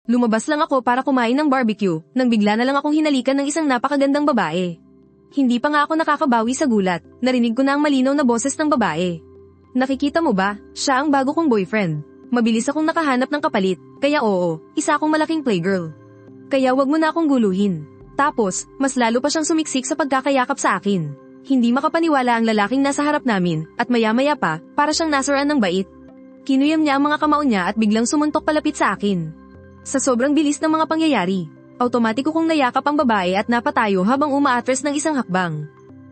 Lumabas lang ako para kumain ng barbecue, nang bigla na lang akong hinalikan ng isang napakagandang babae. Hindi pa nga ako nakakabawi sa gulat, narinig ko na ang malinaw na boses ng babae. Nakikita mo ba, siya ang bago kong boyfriend. Mabilis akong nakahanap ng kapalit, kaya oo, isa akong malaking playgirl. Kaya wag mo na akong guluhin. Tapos, mas lalo pa siyang sumiksik sa pagkakayakap sa akin. Hindi makapaniwala ang lalaking nasa harap namin, at maya-maya pa, para siyang nasaraan ng bait. Kinuyam niya ang mga kamao niya at biglang sumuntok palapit sa akin. Sa sobrang bilis ng mga pangyayari, automatiko kong nayakap ang babae at napatayo habang umaatres ng isang hakbang.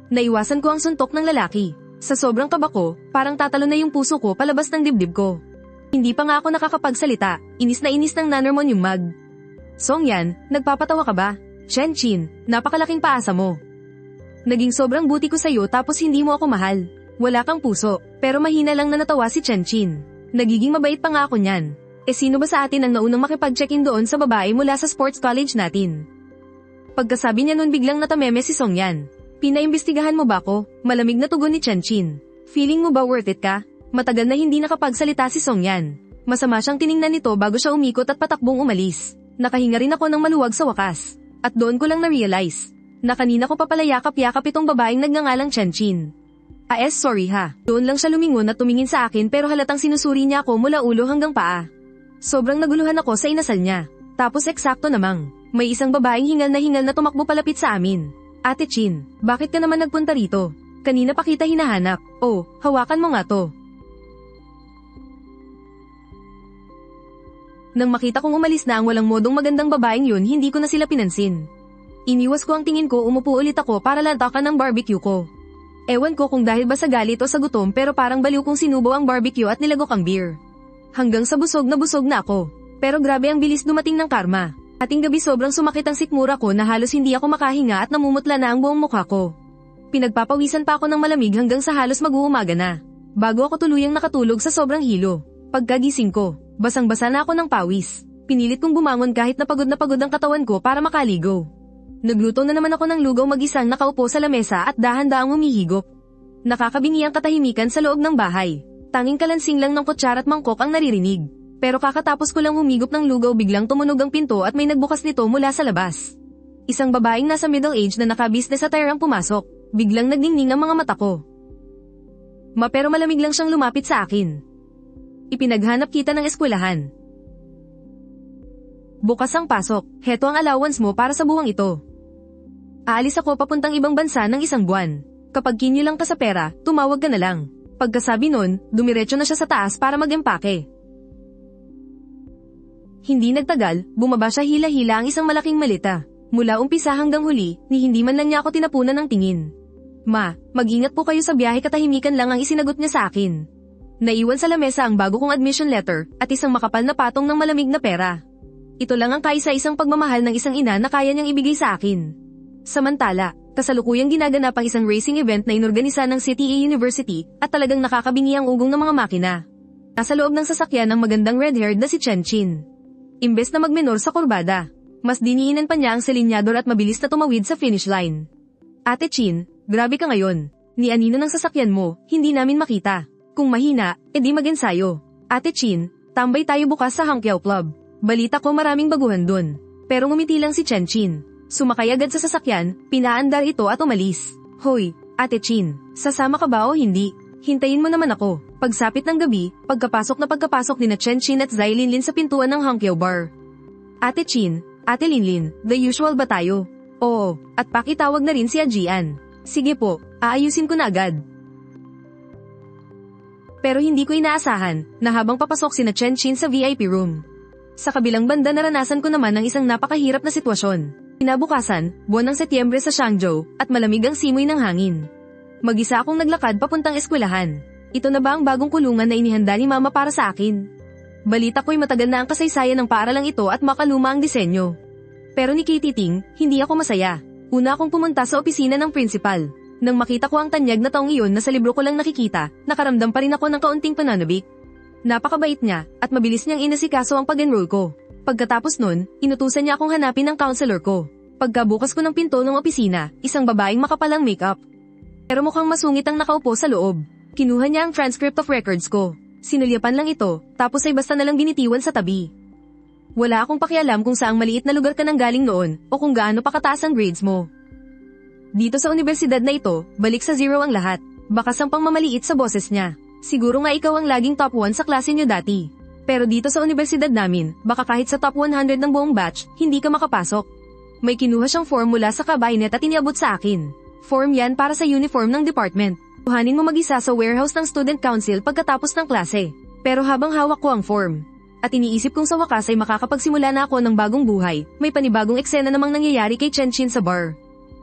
Naiwasan ko ang suntok ng lalaki. Sa sobrang kaba ko, parang tatalo na yung puso ko palabas ng dibdib ko. Hindi pa nga ako nakakapagsalita, inis ng nanormon yung mag. Songyan, nagpapatawa ka ba? Chenchin, napakalaking paasa mo. Naging sobrang buti ko sa'yo tapos hindi mo ako mahal. Wala kang puso, pero mahina lang na natawa si Chenchin. Nagiging mabait pa nga ako niyan. Sino ba sa atin ang naunang makipag-check-in doon sa babae mula sa sports college natin? Pagkasabi niya nun biglang natameme si Songyan. Pinaimbestigahan mo ba ako? Malamig na tugon ni Chenchin. Feeling mo ba worth it ka? Matagal na hindi nakapagsalita si Songyan. Masama siyang tiningnan nito bago siya umikot at patakbong umalis. Nakahinga rin ako ng maluwag sa wakas. At doon ko lang na-realize na kanina ko pa pala yakap-yakap itong babaeng nagngangalang Chenchin. Sorry ha. Doon lang siya lumingon at tumingin sa akin pero halatang sinusuri niya ako mula ulo hanggang paa. Sobrang naguluhan ako sa inasal niya. Tapos eksakto namang, may isang babaeng hingal na tumakbo palapit sa amin. Ate Chin, bakit ka naman nagpunta rito? Kanina pa kita hinahanap. Oh, hawakan mo nga to. Nang makita kong umalis na ang walang modong magandang babaeng yun, hindi ko na sila pinansin. Iniwas ko ang tingin ko, umupo ulit ako para lantakan ng barbecue ko. Ewan ko kung dahil ba sa galit o sa gutom pero parang baliw kong sinubo ang barbecue at nilagok ang beer. Hanggang sa busog na ako. Pero grabe ang bilis dumating ng karma. Ating gabi sobrang sumakit ang sikmura ko na halos hindi ako makahinga at namumutla na ang buong mukha ko. Pinagpapawisan pa ako ng malamig hanggang sa halos mag-uumaga na. Bago ako tuluyang nakatulog sa sobrang hilo. Pagkagising ko, basang-basa na ako ng pawis. Pinilit kong bumangon kahit na pagod ang katawan ko para makaligo. Nagluto na naman ako ng lugaw mag-isang nakaupo sa lamesa at dahan-dahang humihigop. Nakakabingi ang katahimikan sa loob ng bahay. Tanging kalansing lang ng kutsara at mangkok ang naririnig. Pero kakatapos ko lang humigop ng lugaw biglang tumunog ang pinto at may nagbukas nito mula sa labas. Isang babaeng nasa middle age na naka-business attire ang pumasok. Biglang nagdingning ang mga mata ko. Pero malamig lang siyang lumapit sa akin. Ipinaghanap kita ng eskwelahan. Bukas ang pasok, heto ang allowance mo para sa buwang ito. Aalis ako papuntang ibang bansa ng 1 buwan. Kapag kinyo lang ka sa pera, tumawag ka na lang. Pagkasabi nun, dumiretso na siya sa taas para mag-empake. Hindi nagtagal, bumaba siya hila-hila ang isang malaking malita. Mula umpisa hanggang huli, ni hindi man lang niya ako tinapunan ng tingin. Ma, mag-ingat po kayo sa biyahe, katahimikan lang ang isinagot niya sa akin. Naiwan sa lamesa ang bago kong admission letter at isang makapal na patong ng malamig na pera. Ito lang ang kaisa-isang pagmamahal ng isang ina na kaya niyang ibigay sa akin. Samantala, kasalukuyang ginaganap ang isang racing event na inorganisa ng CTE University at talagang nakakabingi ang ugong ng mga makina. Nasa loob ng sasakyan ang magandang red-haired na si Chenchin. Imbes na magmenor sa kurbada, mas diniinan pa niya ang selinyador at mabilis na tumawid sa finish line. Ate Chin, grabe ka ngayon. Ni anino ng sasakyan mo, hindi namin makita. Kung mahina, edi mag-ensayo. Ate Chin, tambay tayo bukas sa Hangkiao Club. Balita ko maraming baguhan dun. Pero ngumiti lang si Chenchin. Sumakay agad sa sasakyan, pinaandar ito at umalis. Hoy, Ate Chin, sasama ka ba o hindi? Hintayin mo naman ako. Pagsapit ng gabi, pagkapasok ni na Chenchin at Zai Linlin sa pintuan ng Hangkiao Bar. Ate Chin, Ate Linlin, the usual ba tayo? Oo, at pakitawag na rin si Ajian. Sige po, aayusin ko na agad. Pero hindi ko inaasahan na habang papasok si na Chenchin sa VIP room. Sa kabilang banda naranasan ko naman ang isang napakahirap na sitwasyon. Kinabukasan, buwan ng Setyembre sa Changzhou, at malamig ang simoy ng hangin. Mag-isa akong naglakad papuntang eskwelahan. Ito na ba ang bagong kulungan na inihanda ni Mama para sa akin? Balita ko'y matagal na ang kasaysayan ng paaralang ito at makaluma ang disenyo. Pero ni Katie Ting, hindi ako masaya. Una akong pumunta sa opisina ng principal. Nang makita ko ang tanyag na taong iyon na sa libro ko lang nakikita, nakaramdam pa rin ako ng kaunting pananabik. Napakabait niya, at mabilis niyang inasikaso ang pag-enroll ko. Pagkatapos nun, inutusan niya akong hanapin ang counselor ko. Pagkabukas ko ng pinto ng opisina, isang babaeng makapalang makeup. Pero mukhang masungit ang nakaupo sa loob. Kinuha niya ang transcript of records ko. Sinulyapan lang ito, tapos ay basta nalang binitiwan sa tabi. Wala akong pakialam kung saang maliit na lugar ka nang galing noon, o kung gaano pa kataas ang grades mo. Dito sa universidad na ito, balik sa zero ang lahat. Bakas ang pangmamaliit sa boses niya. Siguro nga ikaw ang laging top 1 sa klase niyo dati. Pero dito sa universidad namin, baka kahit sa top 100 ng buong batch, hindi ka makapasok. May kinuha siyang form mula sa cabinet at iniabot sa akin. Form yan para sa uniform ng department. Kuhanin mo mag-isa sa warehouse ng student council pagkatapos ng klase. Pero habang hawak ko ang form, at iniisip kong sa wakas ay makakapagsimula na ako ng bagong buhay, may panibagong eksena namang nangyayari kay Chenchin sa bar.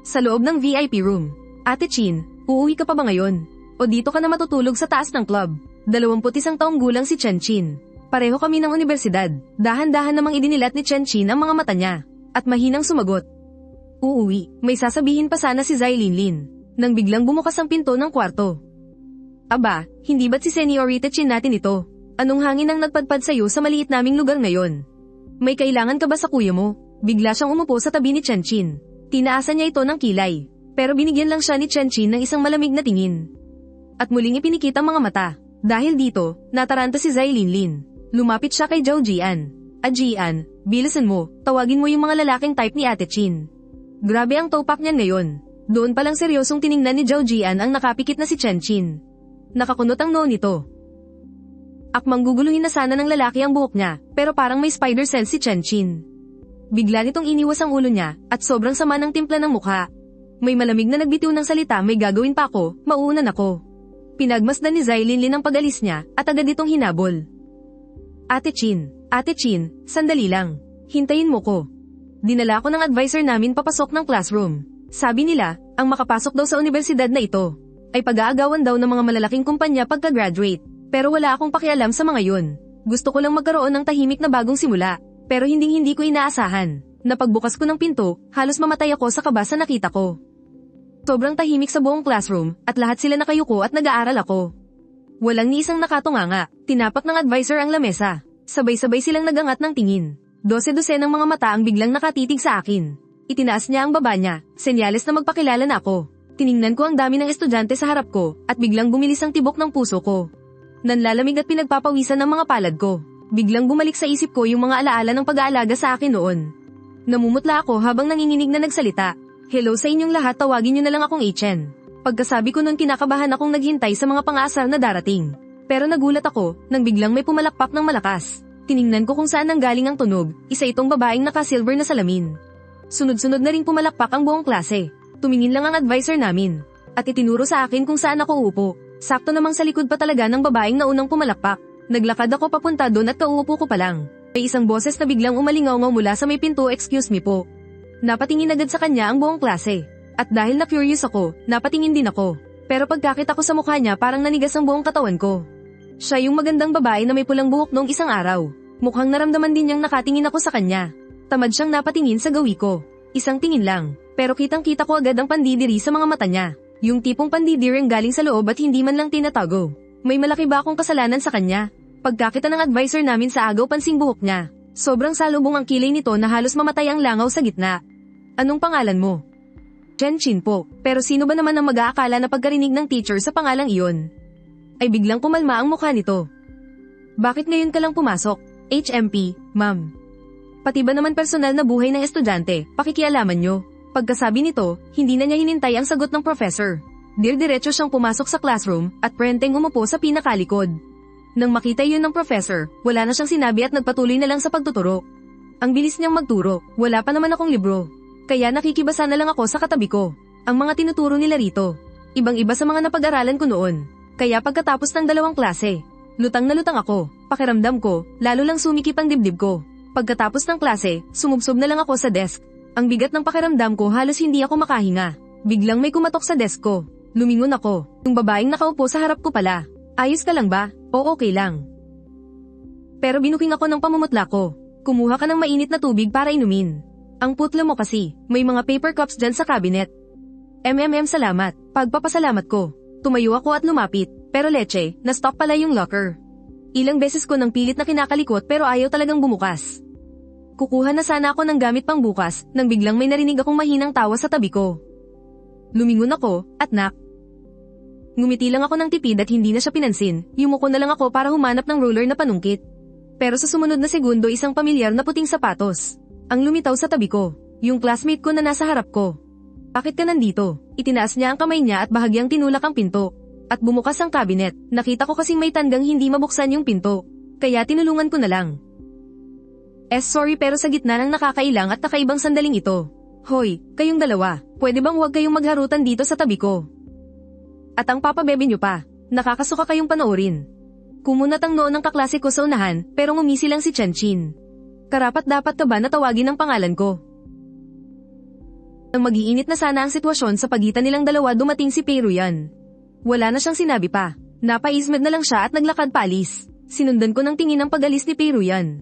Sa loob ng VIP room. Ate Chin, uuwi ka pa ba ngayon? O dito ka na matutulog sa taas ng club? 21 taong gulang si Chenchin. Pareho kami ng universidad. Dahan-dahan namang idinilat ni Chenchin ang mga mata niya. At mahinang sumagot. Uuwi, may sasabihin pa sana si Zai Linlin. Nang biglang bumukas ang pinto ng kwarto. Aba, hindi ba't si Seniorita Chin natin ito? Anong hangin ang nagpadpad sa'yo sa maliit naming lugar ngayon? May kailangan ka ba sa kuya mo? Bigla siyang umupo sa tabi ni Chenchin. Tinaasan niya ito ng kilay. Pero binigyan lang siya ni Chenchin ng isang malamig na tingin. At muling ipinikit ang mga mata. Dahil dito, nataranta si Zai Linlin. Lumapit siya kay Zhao Jian. Jian, bilisan mo, tawagin mo yung mga lalaking type ni Ate Chin. Grabe ang topak niyan ngayon. Doon palang seryosong tiningnan ni Zhao Jian ang nakapikit na si Chenchin. Nakakunot ang noo nito. Akmang guguluhin na sana ng lalaki ang buhok niya, pero parang may spider sense si Chenchin. Bigla nitong iniwas ang ulo niya, at sobrang sama ng timpla ng mukha. May malamig na nagbitiw ng salita, may gagawin pa ako, mauunan ako. Pinagmasdan ni Zai Linlin ang pag-alis niya, at agad itong hinabol. Ate Chin, sandali lang. Hintayin mo ko. Dinala ko ng advisor namin papasok ng classroom. Sabi nila, ang makapasok daw sa universidad na ito, ay pag-aagawan daw ng mga malalaking kumpanya pagka-graduate. Pero wala akong pakialam sa mga yun. Gusto ko lang magkaroon ng tahimik na bagong simula. Pero hindi ko inaasahan. Napagbukas ko ng pinto, halos mamatay ako sa kaba sa nakita ko. Sobrang tahimik sa buong classroom, at lahat sila nakayuko at nag-aaral ako. Walang ni isang nakatunganga, tinapak ng advisor ang lamesa. Sabay-sabay silang nagangat ng tingin. 12 ng mga mata ang biglang nakatitig sa akin. Itinaas niya ang baba niya, senyales na magpakilala na ako. Tiningnan ko ang dami ng estudyante sa harap ko, at biglang bumilis ang tibok ng puso ko. Nanlalamig at pinagpapawisan ng mga palad ko. Biglang bumalik sa isip ko yung mga alaala ng pag-aalaga sa akin noon. Namumutla ako habang nanginginig na nagsalita. Hello sa inyong lahat, tawagin niyo na lang akong Chen. Pagkasabi ko nun, kinakabahan akong naghintay sa mga pang-aasar na darating. Pero nagulat ako, nang biglang may pumalakpak ng malakas. Tiningnan ko kung saan nanggaling ang tunog, isa itong babaeng naka-silver na salamin. Sunod-sunod na ring pumalakpak ang buong klase. Tumingin lang ang advisor namin. At itinuro sa akin kung saan ako uupo. Sakto namang sa likod pa talaga ng babaeng na unang pumalakpak. Naglakad ako papunta doon at kauupo ko pa lang. May isang boses na biglang umalingaw mula sa may pinto, excuse me po. Napatingin agad sa kanya ang buong klase. At dahil na-curious ako, napatingin din ako. Pero pagkakita ko sa mukha niya, parang nanigas ang buong katawan ko. Siya yung magandang babae na may pulang buhok noong isang araw. Mukhang naramdaman din niyang nakatingin ako sa kanya. Tamad siyang napatingin sa gawi ko. Isang tingin lang. Pero kitang-kita ko agad ang pandidiri sa mga mata niya. Yung tipong pandidiring galing sa loob at hindi man lang tinatago. May malaki ba akong kasalanan sa kanya? Pagkakita ng advisor namin sa agaw pansing buhok niya. Sobrang salubong ang kilay nito na halos mamatay ang langaw sa gitna. Anong pangalan mo? Chenchin po, pero sino ba naman ang mag-aakala na pagkarinig ng teacher sa pangalang iyon? Ay biglang kumalma ang mukha nito. Bakit ngayon ka lang pumasok? HMP, ma'am. Pati ba naman personal na buhay ng estudyante, pakikialaman nyo? Pagkasabi nito, hindi na niya hinintay ang sagot ng professor. Diretso siyang pumasok sa classroom, at prenteng umupo sa pinakalikod. Nang makita yun ng professor, wala na siyang sinabi at nagpatuloy na lang sa pagtuturo. Ang bilis niyang magturo, wala pa naman akong libro. Kaya nakikibasa na lang ako sa katabi ko. Ang mga tinuturo nila rito, ibang-iba sa mga napag-aralan ko noon. Kaya pagkatapos ng 2 klase, lutang na lutang ako. Pakiramdam ko, lalo lang sumikip ang dibdib ko. Pagkatapos ng klase, sumubsob na lang ako sa desk. Ang bigat ng pakiramdam ko, halos hindi ako makahinga. Biglang may kumatok sa desk ko. Lumingon ako. Yung babaeng nakaupo sa harap ko pala. Ayos ka lang ba? O okay lang? Pero binuking ako ng pamumutla ko. Kumuha ka ng mainit na tubig para inumin. Ang putla mo kasi, may mga paper cups dyan sa cabinet. Salamat. Pagpapasalamat ko. Tumayo ako at lumapit, pero leche, na-stop pala yung locker. Ilang beses ko nang pilit na kinakalikot pero ayaw talagang bumukas. Kukuha na sana ako ng gamit pang bukas, nang biglang may narinig akong mahinang tawa sa tabi ko. Lumingon ako, at ngumiti lang ako ng tipid at hindi na siya pinansin, yumuko na lang ako para humanap ng ruler na panungkit. Pero sa sumunod na segundo isang pamilyar na puting sapatos ang lumitaw sa tabi ko. Yung classmate ko na nasa harap ko. Bakit ka nandito? Itinaas niya ang kamay niya at bahagyang tinulak ang pinto. At bumukas ang cabinet. Nakita ko kasing may tandang hindi mabuksan yung pinto. Kaya tinulungan ko na lang. Sorry pero sa gitna ng nakakailang at kakaibang sandaling ito. Hoy, kayong dalawa, pwede bang huwag kayong magharutan dito sa tabi ko? At ang papabebe nyo pa, nakakasuka kayong panoorin. Kumunat ang noo ng kaklase ko sa unahan, pero ngumisi lang si Chenchin. Karapat dapat ka ba na tawagin ang pangalan ko? Nang mag-iinit na sana ang sitwasyon sa pagitan nilang dalawa dumating si Peruyan. Wala na siyang sinabi pa. Napaismed na lang siya at naglakad paalis. Sinundan ko ng tingin ang pag-alis ni Peruyan.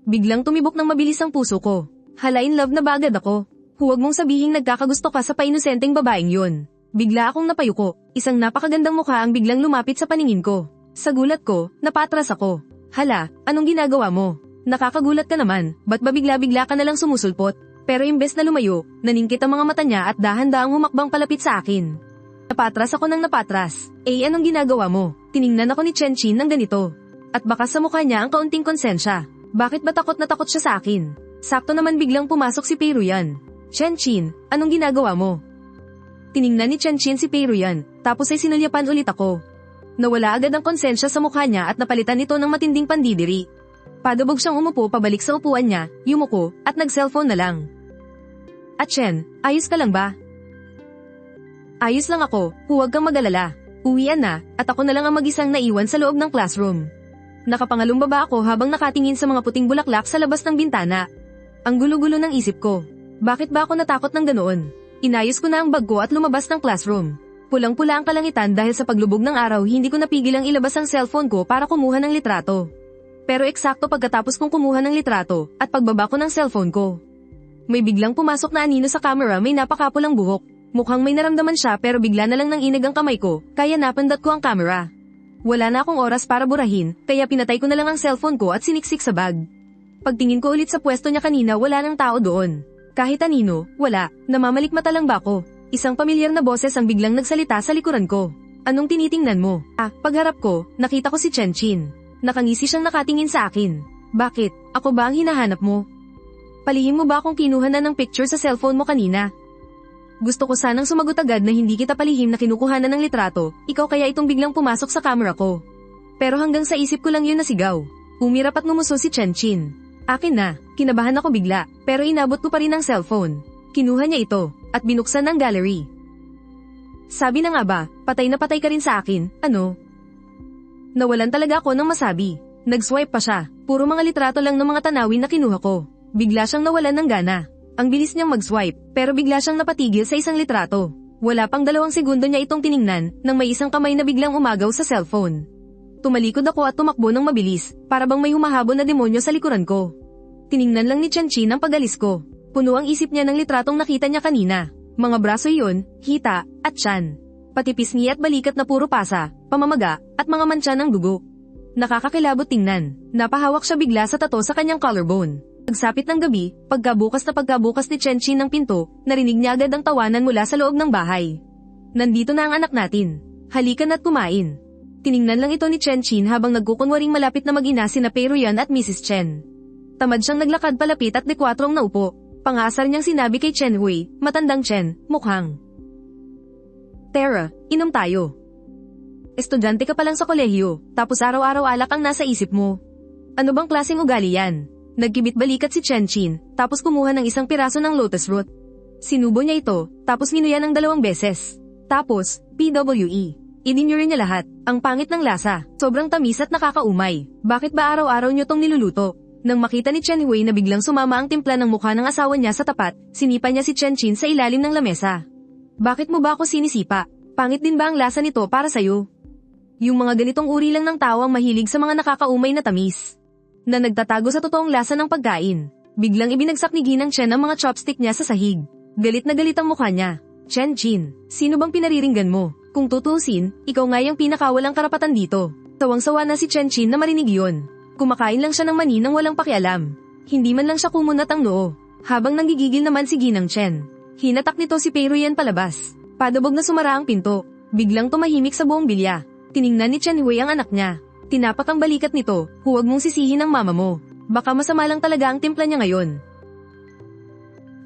Biglang tumibok ng mabilis ang puso ko. Hala in love na ba agad ako? Huwag mong sabihing nagkakagusto ka sa painosenteng babaeng yun. Bigla akong napayuko. Isang napakagandang mukha ang biglang lumapit sa paningin ko. Sa gulat ko, napatras ako. Hala, anong ginagawa mo? Nakakagulat ka naman, ba't ba bigla-bigla ka nalang sumusulpot? Pero imbes na lumayo, naningkit ang mga mata niya at dahan-dahang humakbang palapit sa akin. Napatras ako ng napatras. Anong ginagawa mo? Tiningnan ako ni Chenchin ng ganito. At baka sa mukha niya ang kaunting konsensya. Bakit ba takot na takot siya sa akin? Sakto naman biglang pumasok si Peruyan. Chenchin, anong ginagawa mo? Tiningnan ni Chenchin si Peruyan, tapos ay sinulyapan ulit ako. Nawala agad ang konsensya sa mukha niya at napalitan ito ng matinding pandidiri. Padubog siyang umupo pabalik sa upuan niya, yumuko, at nag-cellphone na lang. At Chen, ayos ka lang ba? Ayos lang ako, huwag kang mag-alala. Uwian na, at ako na lang ang mag-isang naiwan sa loob ng classroom. Nakapangalong baba ako habang nakatingin sa mga puting bulaklak sa labas ng bintana. Ang gulo-gulo ng isip ko. Bakit ba ako natakot ng ganoon? Inayos ko na ang bag ko at lumabas ng classroom. Pulang-pula ang kalangitan dahil sa paglubog ng araw hindi ko napigilang ilabas ang cellphone ko para kumuha ng litrato. Pero eksakto pagkatapos kong kumuha ng litrato at pagbaba ko ng cellphone ko, may biglang pumasok na anino sa camera may napakapulang buhok. Mukhang may naramdaman siya pero bigla na lang nang inag ang kamay ko, kaya napandat ko ang camera. Wala na akong oras para burahin, kaya pinatay ko na lang ang cellphone ko at siniksik sa bag. Pagtingin ko ulit sa pwesto niya kanina wala nang tao doon. Kahit anino, wala, namamalikmata lang ba ako? Isang pamilyar na boses ang biglang nagsalita sa likuran ko. Anong tinitingnan mo? Pagharap ko, nakita ko si Chenchin. Nakangisi siyang nakatingin sa akin. Bakit? Ako ba ang hinahanap mo? Palihim mo ba akong kinuha na ng picture sa cellphone mo kanina? Gusto ko sanang sumagot agad na hindi kita palihim na kinukuhanan ng litrato, ikaw kaya itong biglang pumasok sa camera ko. Pero hanggang sa isip ko lang yun nasigaw. Umirap at ngumuso si Chenchin. Akin na, kinabahan ako bigla, pero inabot ko pa rin ang cellphone. Kinuha niya ito, at binuksan ang gallery. Sabi na nga ba, patay na patay ka rin sa akin, ano? Nawalan talaga ako ng masabi. Nag-swipe pa siya, puro mga litrato lang ng mga tanawin na kinuha ko. Bigla siyang nawalan ng gana. Ang bilis niyang mag-swipe, pero bigla siyang napatigil sa isang litrato. Wala pang 2 segundo niya itong tiningnan, nang may isang kamay na biglang umagaw sa cellphone. Tumalikod ako at tumakbo ng mabilis, para bang may humahabol na demonyo sa likuran ko. Tiningnan lang ni Chenchin ang pag-alis ko. Puno ang isip niya ng litratong nakita niya kanina. Mga braso iyon, hita, at tiyan. Pati pisngi at balikat na puro pasa, pamamaga, at mga mantsa ng dugo. Nakakakilabot tingnan. Napahawak siya bigla sa tato sa kanyang collarbone. Pagsapit ng gabi, pagkabukas ni Chenchin ng pinto, narinig niya agad ang tawanan mula sa loob ng bahay. Nandito na ang anak natin. Halika na't kumain. Tiningnan lang ito ni Chenchin habang nagkukunwaring malapit na mag-ina sina Peruyan at Mrs. Chen. Tamad siyang naglakad palapit at dekwatrong naupo. Pangasar niyang sinabi kay Chen Hui, matandang Chen, mukhang. Tara, inom tayo. Estudyante ka pa lang sa kolehiyo, tapos araw-araw alak ang nasa isip mo. Ano bang klaseng ugali yan? Nagkibit balikat si Chenchin, tapos kumuha ng isang piraso ng lotus root. Sinubo niya ito, tapos minuya ng 2 beses. Tapos, PWE. Idinurin niya lahat, ang pangit ng lasa, sobrang tamis at nakakaumay. Bakit ba araw-araw niyo tong niluluto? Nang makita ni Chen Hui na biglang sumama ang timpla ng mukha ng asawa niya sa tapat, sinipa niya si Chenchin sa ilalim ng lamesa. Bakit mo ba ako sinisipa? Pangit din ba ang lasa nito para sa'yo? Yung mga ganitong uri lang ng tao ang mahilig sa mga nakakaumay na tamis. Na nagtatago sa totoong lasa ng pagkain. Biglang ibinagsak ni Ginang Chen ang mga chopstick niya sa sahig. Galit na galit ang mukha niya. Chenchin, sino bang pinariringgan mo? Kung tutusin, ikaw nga yung pinakawalang karapatan dito. Sawang-sawa na si Chenchin na marinig yun. Kumakain lang siya ng mani nang walang pakialam. Hindi man lang siya kumunat ang noo. Habang nanggigigil naman si Ginang Chen. Hinatak nito si Peruyan palabas. Padabog na sumara ang pinto. Biglang tumahimik sa buong bilya. Tiningnan ni Chen Hui ang anak niya. Tinapak ang balikat nito, huwag mong sisihin ang mama mo. Baka masama lang talaga ang timpla niya ngayon.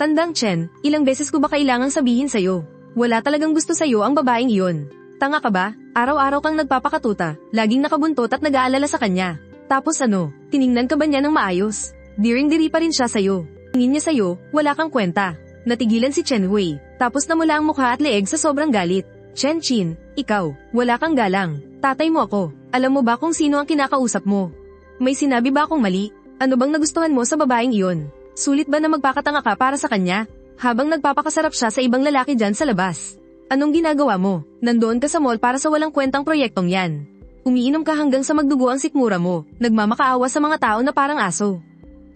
Tandang Chen, ilang beses ko ba kailangang sabihin sa'yo? Wala talagang gusto sa'yo ang babaeng iyon. Tanga ka ba? Araw-araw kang nagpapakatuta, laging nakabuntot at nag-aalala sa kanya. Tapos ano, tiningnan ka ba niya ng maayos? Diring-diri pa rin siya sa'yo. Tingin niya sa'yo, wala kang kwenta. Natigilan si Chen Hui, tapos namula ang mukha at leeg sa sobrang galit. Chen Qin, ikaw, wala kang galang. Tatay mo ako. Alam mo ba kung sino ang kinakausap mo? May sinabi ba akong mali? Ano bang nagustuhan mo sa babaeng iyon? Sulit ba na magpakatanga ka para sa kanya? Habang nagpapakasarap siya sa ibang lalaki dyan sa labas. Anong ginagawa mo? Nandoon ka sa mall para sa walang kwentang proyektong yan. Umiinom ka hanggang sa magdugo ang sikmura mo, nagmamakaawa sa mga tao na parang aso.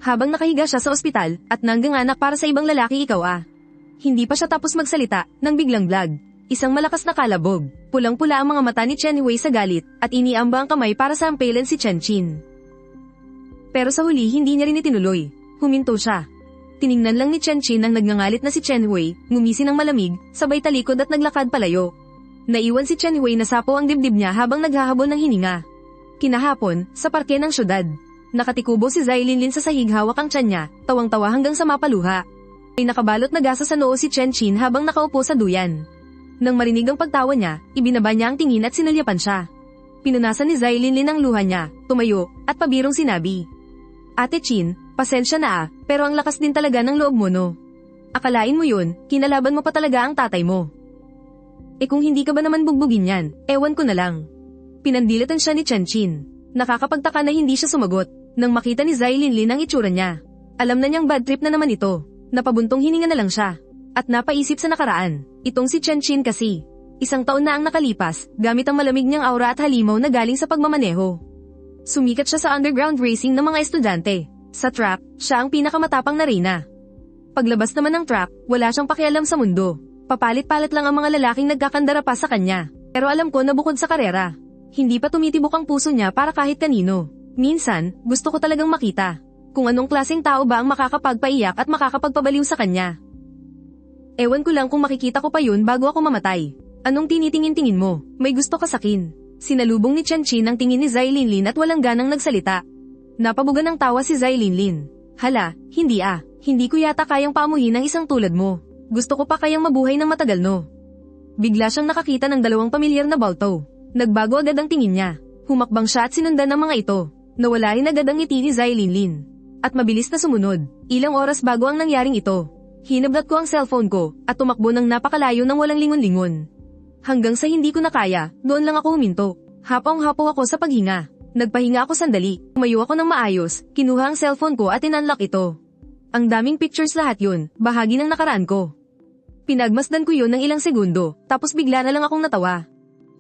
Habang nakahiga siya sa ospital, at nangganganak para sa ibang lalaki ikaw. Hindi pa siya tapos magsalita, nang biglang blag. Isang malakas na kalabog. Pulang-pula ang mga mata ni Chen Hui sa galit, at iniamba ang kamay para sampalin si Chen Qin. Pero sa huli hindi niya rin itinuloy. Huminto siya. Tiningnan lang ni Chen Qin ang nagngangalit na si Chen Hui, ngumisi ng malamig, sabay talikod at naglakad palayo. Naiwan si Chen Hui na sapo ang dibdib niya habang naghahabol ng hininga. Kinahapon, sa parke ng syudad. Nakatikubo si Zai Linlin sa sahig hawak ang tiyan niya, tawang-tawa hanggang sa mapaluha. May nakabalot na gasa sa noo si Chen Qin habang nakaupo sa duyan. Nang marinig ang pagtawa niya, ibinaba niya ang tingin at sinulyapan siya. Pinunasan ni Zai Linlin ang luha niya, tumayo, at pabirong sinabi. Ate Qin, pasensya na pero ang lakas din talaga ng loob mo no. Akalain mo yun, kinalaban mo pa talaga ang tatay mo. Kung hindi ka ba naman bugbugin yan, ewan ko na lang. Pinandilatan siya ni Chen Qin. Nakakapagtaka na hindi siya sumagot, nang makita ni Zai Linlin ang itsura niya. Alam na niyang bad trip na naman ito. Napabuntong hininga na lang siya. At napaisip sa nakaraan, itong si Chen Qin kasi. 1 taon na ang nakalipas, gamit ang malamig niyang aura at halimaw na galing sa pagmamaneho. Sumikat siya sa underground racing ng mga estudyante. Sa track, siya ang pinakamatapang na reyna. Paglabas naman ng track, wala siyang pakialam sa mundo. Papalit-palit lang ang mga lalaking nagkakandara pa sa kanya. Pero alam ko na bukod sa karera, hindi pa tumitibok ang puso niya para kahit kanino. Minsan, gusto ko talagang makita kung anong klaseng tao ba ang makakapagpaiyak at makakapagpabaliw sa kanya. Ewan ko lang kung makikita ko pa yun bago ako mamatay. Anong tinitingin-tingin mo? May gusto ka sakin? Sinalubong ni Chen Qin ang tingin ni Zai Linlin at walang ganang nagsalita. Napabugan ng tawa si Zai Linlin. Hala, hindi Hindi ko yata kayang paamuhin ng isang tulad mo. Gusto ko pa kayang mabuhay ng matagal no. Bigla siyang nakakita ng 2 pamilyar na balto. Nagbago agad ang tingin niya. Humakbang siya at sinundan ng mga ito. Nawala rin agad ang ngiti ni Zai Linlin. At mabilis na sumunod. Ilang oras bago ang nangyaring ito. Hinablat ko ang cellphone ko at tumakbo ng napakalayo ng walang lingon-lingon. Hanggang sa hindi ko na kaya, doon lang ako huminto. Hapong-hapo ako sa paghinga. Nagpahinga ako sandali, tumayo ako ng maayos, kinuha ang cellphone ko at inunlock ito. Ang daming pictures lahat yun, bahagi ng nakaraan ko. Pinagmasdan ko yun ng ilang segundo, tapos bigla na lang akong natawa.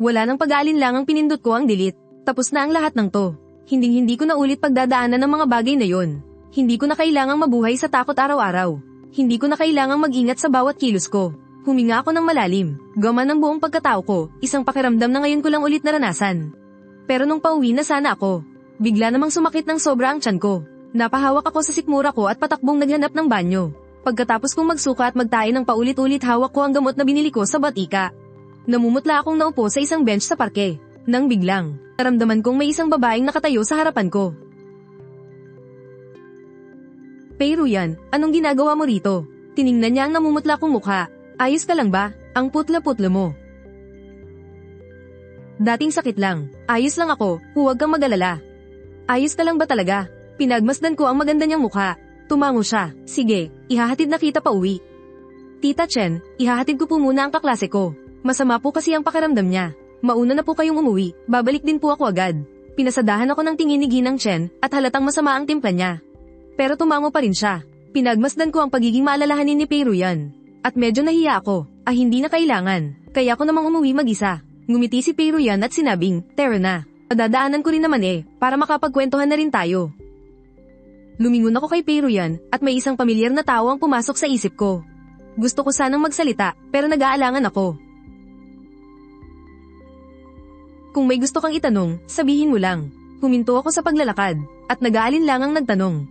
Wala nang pag-aalinlangang pinindot ko ang delete. Tapos na ang lahat ng to. Hindi ko na ulit pagdadaanan ng mga bagay na yon. Hindi ko na kailangang mabuhay sa takot araw-araw. Hindi ko na kailangang mag-ingat sa bawat kilos ko. Huminga ako ng malalim. Gaman ng buong pagkatao ko, isang pakiramdam na ngayon ko lang ulit naranasan. Pero nung pauwi na sana ako, bigla namang sumakit ng sobra ang tiyan ko. Napahawak ako sa sikmura ko at patakbong naghanap ng banyo. Pagkatapos kong magsuka at magtae ng paulit-ulit hawak ko ang gamot na binili ko sa batika. Namumutla akong naupo sa isang bench sa parke. Nang biglang, naramdaman kong may isang babaeng nakatayo sa harapan ko. Pero yan, anong ginagawa mo rito? Tiningnan niya ang namumutla kong mukha. Ayos ka lang ba? Ang putla-putla mo. Dating sakit lang. Ayos lang ako, huwag kang mag-alala. Ayos ka lang ba talaga? Pinagmasdan ko ang maganda niyang mukha. Tumango siya. Sige, ihahatid na kita pa uwi. Tita Chen, ihahatid ko po muna ang kaklase ko. Masama po kasi ang pakiramdam niya. Mauna na po kayong umuwi, babalik din po ako agad. Pinasadahan ako ng tingin ni Ginang Chen at halatang masama ang timpla niya. Pero tumango pa rin siya. Pinagmasdan ko ang pagiging maalalahanin ni Pero yan. At medyo nahiya ako, hindi na kailangan. Kaya ako namang umuwi mag-isa. Ngumiti si Pero yan at sinabing, tara na. Padadaanan ko rin naman para makapagkwentuhan na rin tayo. Lumingon ako kay Pero yan, at may isang pamilyar na tao ang pumasok sa isip ko. Gusto ko sanang magsalita, pero nag-aalangan ako. Kung may gusto kang itanong, sabihin mo lang. Huminto ako sa paglalakad, at nag-aalinlangang nagtanong.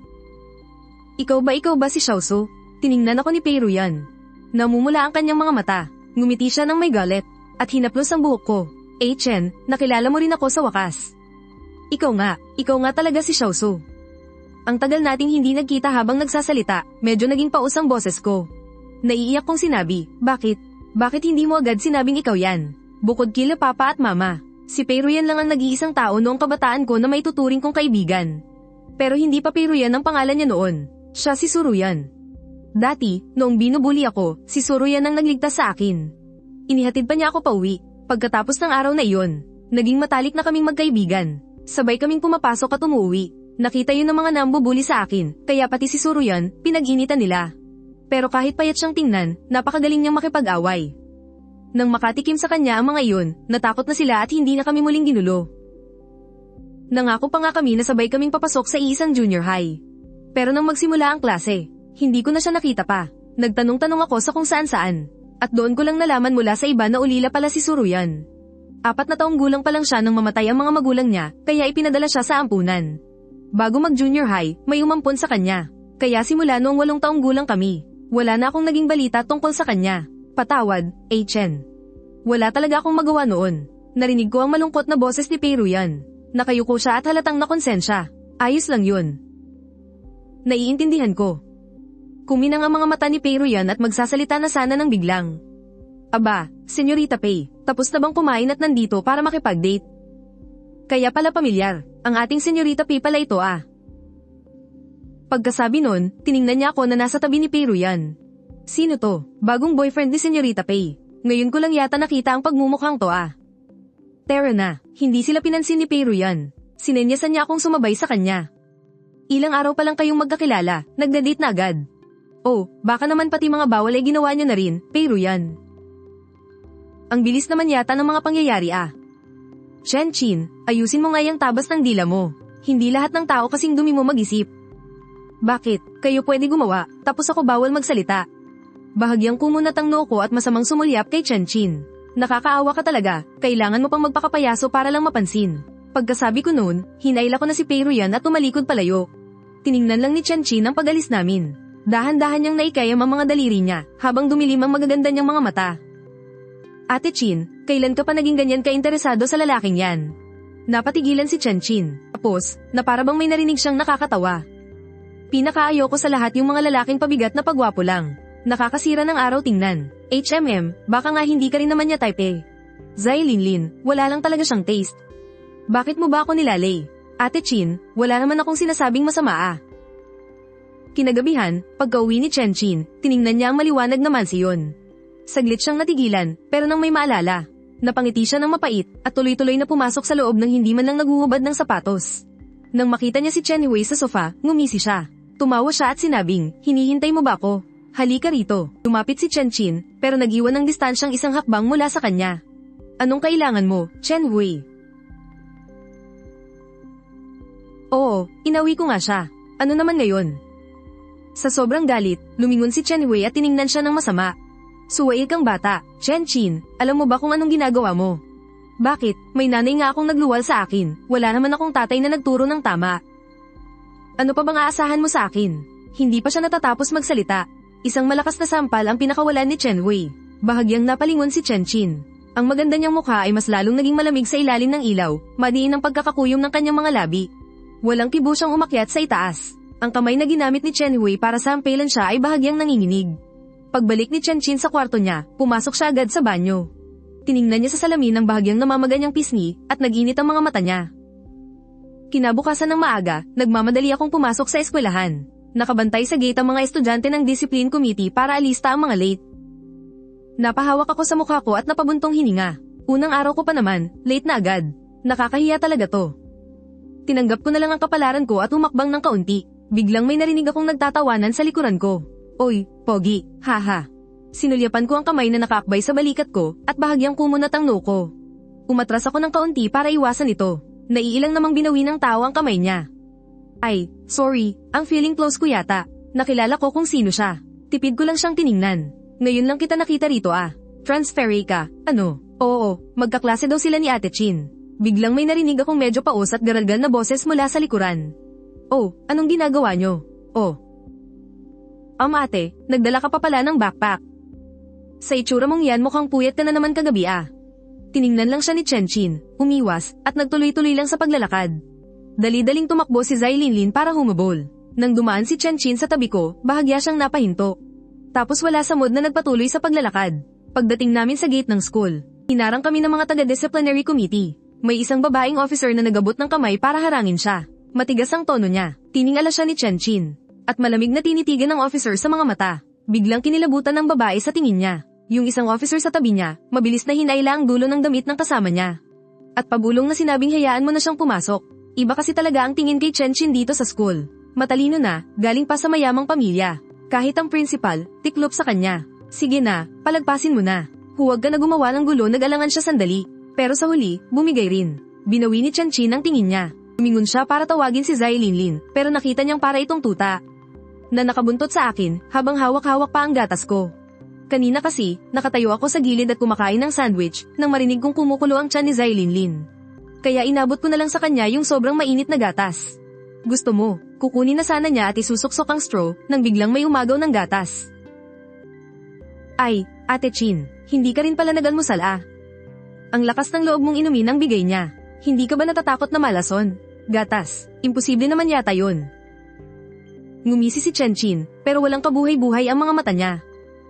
Ikaw ba si Xiaosu? Tiningnan ako ni Pero yan. Namumula ang kanyang mga mata, ngumiti siya ng may galit, at hinaplos ang buhok ko. Chen, nakilala mo rin ako sa wakas. Ikaw nga talaga si Xiaosu. Ang tagal nating hindi nagkita habang nagsasalita, medyo naging paus ang boses ko. Naiiyak kong sinabi, bakit? Bakit hindi mo agad sinabing ikaw yan? Bukod kila papa at mama, si Peiruyan lang ang nag-iisang tao noong kabataan ko na may tuturing kong kaibigan. Pero hindi pa Peiruyan ang pangalan niya noon, siya si Suruyan. Dati, noong binubuli ako, si Suruyan ang nagligtas sa akin. Inihatid pa niya ako pauwi, pagkatapos ng araw na iyon, naging matalik na kaming magkaibigan. Sabay kaming pumapasok at umuwi. Nakita yun ng mga nambubuli sa akin, kaya pati si Suruyan, pinag-initan nila. Pero kahit payat siyang tingnan, napakagaling niyang makipag-away. Nang makatikim sa kanya ang mga iyon, natakot na sila at hindi na kami muling ginulo. Nangako pa nga kami na sabay kaming papasok sa iisang junior high. Pero nang magsimula ang klase, hindi ko na siya nakita pa. Nagtanong-tanong ako sa kung saan-saan. At doon ko lang nalaman mula sa iba na ulila pala si Suruyan. 4 na taong gulang pa lang siya nang mamatay ang mga magulang niya, kaya ipinadala siya sa ampunan. Bago mag-junior high, may umampon sa kanya. Kaya simula noong 8 taong gulang kami, wala na akong naging balita tungkol sa kanya. Patawad, Chen. Wala talaga akong magawa noon. Narinig ko ang malungkot na boses ni Peiruyan. Nakayuko siya at halatang nakonsensya. Ayos lang yun. Naiintindihan ko. Kuminang ang mga mata ni Peiruyan at magsasalita na sana ng biglang. Aba, Senyorita Pei, tapos na bang kumain at nandito para makipag-date? Kaya pala pamilyar, ang ating Senyorita Pei pala ito ah. Pagkasabi nun, tiningnan niya ako na nasa tabi ni Peiruyan. Sino to? Bagong boyfriend ni Senyorita Pei. Ngayon ko lang yata nakita ang pagmumukhang to ah. Tara na, hindi sila pinansin ni Peiruyan. Sinenyasan niya akong sumabay sa kanya. Ilang araw pa lang kayong magkakilala, nagda-date na agad. Oh, baka naman pati mga bawal ay ginawa niya na rin, Peiruyan. Ang bilis naman yata ng mga pangyayari ah. Chen, ayusin mo nga yung tabas ng dila mo. Hindi lahat ng tao kasing dumi mo mag-isip. Bakit? Kayo pwede gumawa, tapos ako bawal magsalita. Bahagyang kumunat ang noo ko at masamang sumulyap kay Chen. Nakakaawa ka talaga, kailangan mo pang magpakapayaso para lang mapansin. Pagkasabi ko noon, hinaila ko na si Peiruyan at tumalikod palayo. Tiningnan lang ni Chen ang pag-alis namin. Dahan-dahan niyang naikayam ang mga daliri niya, habang dumilim ang magaganda niyang mga mata. Ate Chin, kailan ka pa naging ganyan ka-interesado sa lalaking yan? Napatigilan si Chen. Tapos, na para bang may narinig siyang nakakatawa. Pinakaayoko sa lahat yung mga lalaking pabigat na pagwapo lang. Nakakasira ng araw tingnan. Baka nga hindi ka rin naman niya type eh. Zai Linlin, wala lang talaga siyang taste. Bakit mo ba ako nilalay? Ate Chin, wala naman akong sinasabing masama ah. Kinagabihan, pagka-uwi ni Chen, tiningnan niya ang maliwanag na mansiyon. Saglit siyang natigilan, pero nang may maalala, napangiti siya ng mapait at tuloy-tuloy na pumasok sa loob nang hindi man lang naghuhubad ng sapatos. Nang makita niya si Chen Hui sa sofa, ngumisi siya. Tumawa siya at sinabing, hinihintay mo ba ako? Halika rito. Lumapit si Chen, pero nag-iwan ng distansyang isang hakbang mula sa kanya. Anong kailangan mo, Chen Hui? Oo, inawi ko nga siya. Ano naman ngayon? Sa sobrang galit, lumingon si Chen Hui at tiningnan siya ng masama. Suwail kang bata, Chen, alam mo ba kung anong ginagawa mo? Bakit? May nanay nga akong nagluwal sa akin, wala naman akong tatay na nagturo ng tama. Ano pa bang aasahan mo sa akin? Hindi pa siya natatapos magsalita. Isang malakas na sampal ang pinakawalan ni Chen Hui. Bahagyang napalingon si Chen. Ang maganda niyang mukha ay mas lalong naging malamig sa ilalim ng ilaw, madiin ang pagkakakuyom ng kanyang mga labi. Walang kibo siyang umakyat sa itaas. Ang kamay na ginamit ni Chen Hui para sampilan siya ay bahagyang nanginginig. Pagbalik ni Chen sa kwarto niya, pumasok siya agad sa banyo. Tiningnan niya sa salamin ang bahagyang namamaga niyang pisngi at nag-init ang mga mata niya. Kinabukasan ng maaga, nagmamadali akong pumasok sa eskwelahan. Nakabantay sa gate ang mga estudyante ng discipline committee para alista ang mga late. Napahawak ako sa mukha ko at napabuntong hininga. Unang araw ko pa naman, late na agad. Nakakahiya talaga to. Tinanggap ko na lang ang kapalaran ko at umakbang ng kaunti. Biglang may narinig akong nagtatawanan sa likuran ko. Oy, pogi, haha. Sinulyapan ko ang kamay na nakaakbay sa balikat ko at bahagyang kumunat ang noo ko. Umatras ako ng kaunti para iwasan ito. Naiilang namang binawi ng tao ang kamay niya. Ay, sorry, ang feeling close ko yata. Nakilala ko kung sino siya. Tipid ko lang siyang tiningnan. Ngayon lang kita nakita rito ah. Transferee ka, ano? Oo, magkaklase daw sila ni Ate Chin. Biglang may narinig akong medyo paus at garalgal na boses mula sa likuran. Oh, anong ginagawa niyo? Oh. Ate, nagdala ka pa pala ng backpack. Sa itsura mong yan mukhang puyat ka na naman kagabi ah. Tiningnan lang siya ni Chen, umiwas, at nagtuloy-tuloy lang sa paglalakad. Dali-daling tumakbo si Zai Linlin para humabol. Nang dumaan si Chen Chin sa tabi ko, bahagya siyang napahinto. Tapos wala sa mood na nagpatuloy sa paglalakad. Pagdating namin sa gate ng school, hinarang kami ng mga taga-disciplinary committee. May isang babaeng officer na nagabot ng kamay para harangin siya. Matigas ang tono niya, tiningala siya ni Chen Chin. At malamig na tinitigan ng officer sa mga mata. Biglang kinilabutan ng babae sa tingin niya. Yung isang officer sa tabi niya, mabilis na hinaila ang dulo ng damit ng kasama niya. At pabulong na sinabing hayaan mo na siyang pumasok. Iba kasi talaga ang tingin kay Chen Chin dito sa school. Matalino na, galing pa sa mayamang pamilya. Kahit ang principal, tiklop sa kanya. Sige na, palagpasin mo na. Huwag ka na gumawa ng gulo, nag-alangan siya sandali. Pero sa huli, bumigay rin. Binawi ni Chen Chin ang tingin niya. Lumingon siya para tawagin si Zai Linlin, pero nakita niyang para itong tuta. Na nakabuntot sa akin, habang hawak-hawak pa ang gatas ko. Kanina kasi, nakatayo ako sa gilid at kumakain ng sandwich, nang marinig kong kumukulo ang tiyan ni Zai Linlin. Kaya inabot ko na lang sa kanya yung sobrang mainit na gatas. Gusto mo, kukunin na sana niya at isusuksok ang straw, nang biglang may umagaw ng gatas. Ay, Ate Chin, hindi ka rin pala nag-almusal ah. Ang lakas ng loob mong inumin ang bigay niya. Hindi ka ba natatakot na malason? Gatas, imposible naman yata yun. Ngumisi si Chen Chin, pero walang kabuhay-buhay ang mga mata niya.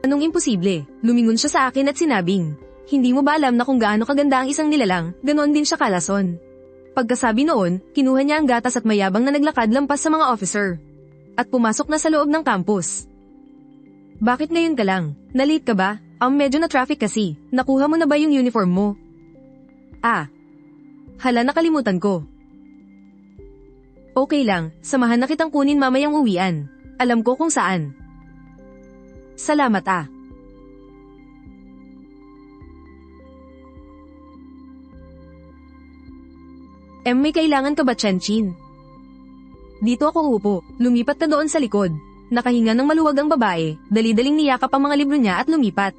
Anong imposible? Lumingon siya sa akin at sinabing, hindi mo ba alam na kung gaano kaganda ang isang nilalang, ganoon din siya kalason. Pagkasabi noon, kinuha niya ang gatas at mayabang na naglakad lampas sa mga officer. At pumasok na sa loob ng campus. Bakit ngayon ka lang? Na-late ka ba? Medyo na traffic kasi. Nakuha mo na ba yung uniform mo? Ah. Hala, nakalimutan ko. Okay lang, samahan na kitang kunin mamayang uwian. Alam ko kung saan. Salamat ah. May kailangan ka ba, Chen Chin? Dito ako upo, lumipat ka doon sa likod. Nakahinga ng maluwag ang babae, dali-daling niyakap ang mga libro niya at lumipat.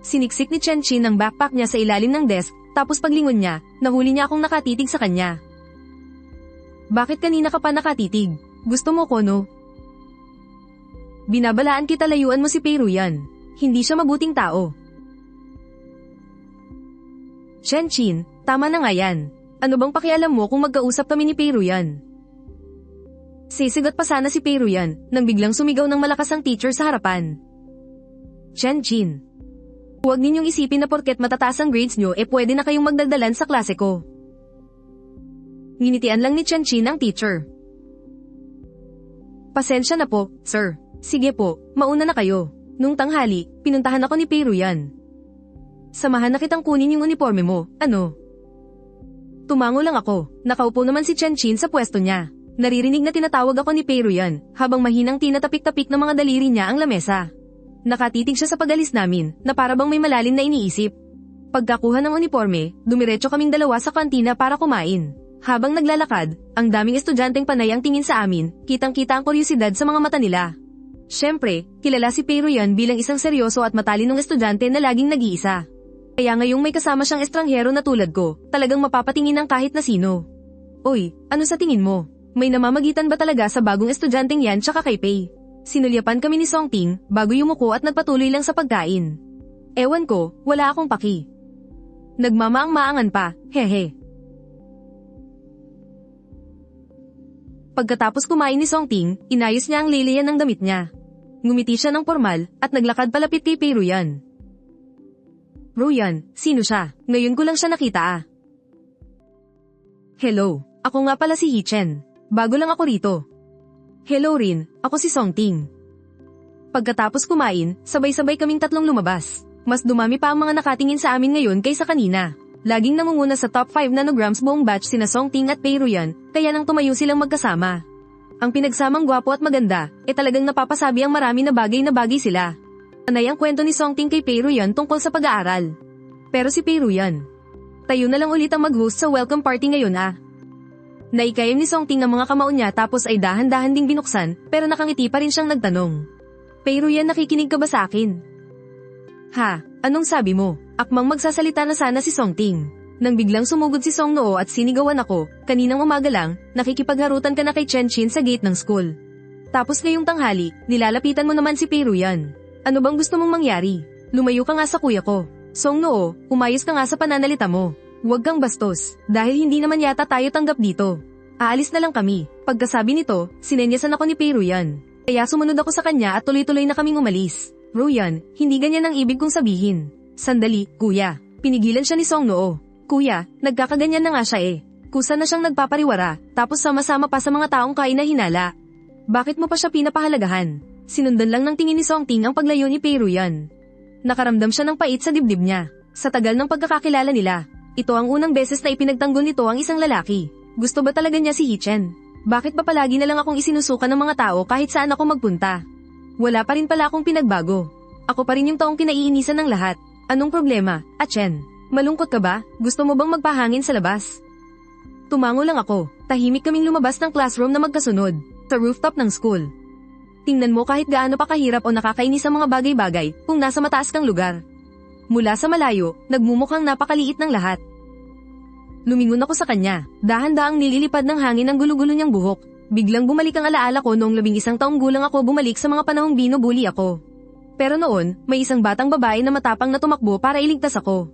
Siniksik ni Chen Chin ang backpack niya sa ilalim ng desk, tapos paglingon niya, nahuli niya akong nakatitig sa kanya. Bakit kanina ka pa nakatitig? Gusto mo ko no? Binabalaan kita layuan mo si Pei Ruyan. Hindi siya mabuting tao. Chen Chin, tama na nga yan. Ano bang pakialam mo kung magkausap kami ni Pei Ruyan? Sisigat pa sana si Pei Ruyan, nang biglang sumigaw ng malakas ang teacher sa harapan. Chen Chin. Huwag ninyong isipin na porket matataas ang grades nyo pwede na kayong magdaldalan sa klase ko. Nginitian lang ni Chen Chin ang teacher. Pasensya na po, sir. Sige po, mauna na kayo. Nung tanghali, pinuntahan ako ni Pei Ruyan. Samahan na kitang kunin yung uniforme mo, ano? Tumango lang ako, nakaupo naman si Chen Chin sa pwesto niya. Naririnig na tinatawag ako ni Pei Ruyan, habang mahinang tinatapik-tapik ng mga daliri niya ang lamesa. Nakatitig siya sa pag-alis namin, na para bang may malalim na iniisip. Pagkakuha ng uniforme, dumiretso kaming dalawa sa kantina para kumain. Habang naglalakad, ang daming estudyanteng panay ang tingin sa amin, kitang-kita ang kuryosidad sa mga mata nila. Siyempre, kilala si Pei Ruyan bilang isang seryoso at matalinong estudyante na laging nag-iisa. Kaya ngayong may kasama siyang estranghero na tulad ko, talagang mapapatingin ng kahit na sino. Oy, ano sa tingin mo? May namamagitan ba talaga sa bagong estudyanteng yan tsaka kay Pei? Sinulyapan kami ni Songting, bago yumuko at nagpatuloy lang sa pagkain. Ewan ko, wala akong paki. Nagmamaang-maangan pa, hehe. Pagkatapos kumain ni Songting, inayos niya ang lilian ng damit niya. Ngumiti siya ng formal, at naglakad palapit kay Pei Ruyan. Ruyan, sino siya? Ngayon ko lang siya nakita ah. Hello, ako nga pala si Hichen. Bago lang ako rito. Hello rin, ako si Songting. Pagkatapos kumain, sabay-sabay kaming tatlong lumabas. Mas dumami pa ang mga nakatingin sa amin ngayon kaysa kanina. Laging namunguna sa top 5 nanograms buong batch sina Songting at Pei Ruyan, kaya nang tumayo silang magkasama. Ang pinagsamang gwapo at maganda, talagang napapasabi ang marami na bagay sila. Panay ang kwento ni Songting kay Pei Ruyan tungkol sa pag-aaral. Pero si Pei Ruyan, tayo na lang ulit ang mag-host sa welcome party ngayon ah. Naikayam ni Songting ang mga kamao niya tapos ay dahan-dahan ding binuksan, pero nakangiti pa rin siyang nagtanong. Pei Ruyan, nakikinig ka ba sa akin? Ha, anong sabi mo? Akmang magsasalita na sana si Songting. Nang biglang sumugod si Song Noo at sinigawan ako, kaninang umaga lang, nakikipagharutan ka na kay Chen Chin sa gate ng school. Tapos ngayong tanghali, nilalapitan mo naman si Pei Ruyan. Ano bang gusto mong mangyari? Lumayo ka nga sa kuya ko. Song Noo, umayos ka nga sa pananalita mo. Huwag kang bastos, dahil hindi naman yata tayo tanggap dito. Aalis na lang kami. Pagkasabi nito, sinenyasan ako ni Ruyan. Kaya sumunod ako sa kanya at tuloy-tuloy na kaming umalis. Ruyan, hindi ganyan ang ibig kong sabihin. Sandali, kuya. Pinigilan siya ni Song Noo. Kuya, nagkakaganyan na nga siya eh. Kusa na siyang nagpapariwara, tapos sama-sama pa sa mga taong kain na hinala. Bakit mo pa siya pinapahalagahan? Sinundan lang ng tingin ni Song Ting ang paglayo ni Ruyan. Nakaramdam siya ng pait sa dibdib niya. Sa tagal ng pagkakakilala nila, ito ang unang beses na ipinagtanggol nito ang isang lalaki. Gusto ba talaga niya si Hichen? Bakit ba palagi na lang akong isinusuka ng mga tao kahit saan ako magpunta? Wala pa rin pala akong pinagbago. Ako pa rin yung taong kinaiinisan ng lahat. Anong problema, Chen? Malungkot ka ba? Gusto mo bang magpahangin sa labas? Tumango lang ako. Tahimik kaming lumabas ng classroom na magkasunod, sa rooftop ng school. Tingnan mo kahit gaano pa kahirap o nakakainis ang mga bagay-bagay kung nasa mataas kang lugar. Mula sa malayo, nagmumukhang napakaliit ng lahat. Lumingon ako sa kanya, dahan-daang nililipad ng hangin ang gulo-gulo niyang buhok. Biglang bumalik ang alaala ko noong 11 taong gulang ako bumalik sa mga panahong binubuli ako. Pero noon, may isang batang babae na matapang na tumakbo para iligtas ako.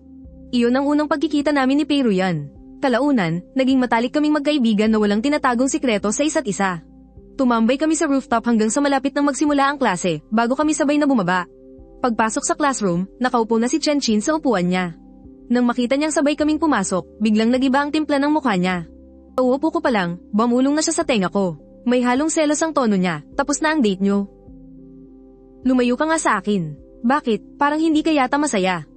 Iyon ang unang pagkikita namin ni Ruyan. Kalaunan, naging matalik kaming magkaibigan na walang tinatagong sikreto sa isa't isa. Tumambay kami sa rooftop hanggang sa malapit nang magsimula ang klase, bago kami sabay na bumaba. Pagpasok sa classroom, nakaupo na si Chen Chin sa upuan niya. Nang makita niyang sabay kaming pumasok, biglang nagiba ang timpla ng mukha niya. Uupo ko pa lang, bumulong na siya sa tenga ko. May halong selos ang tono niya, tapos na ang date niyo. Lumayo ka nga sa akin. Bakit? Parang hindi ka yata masaya.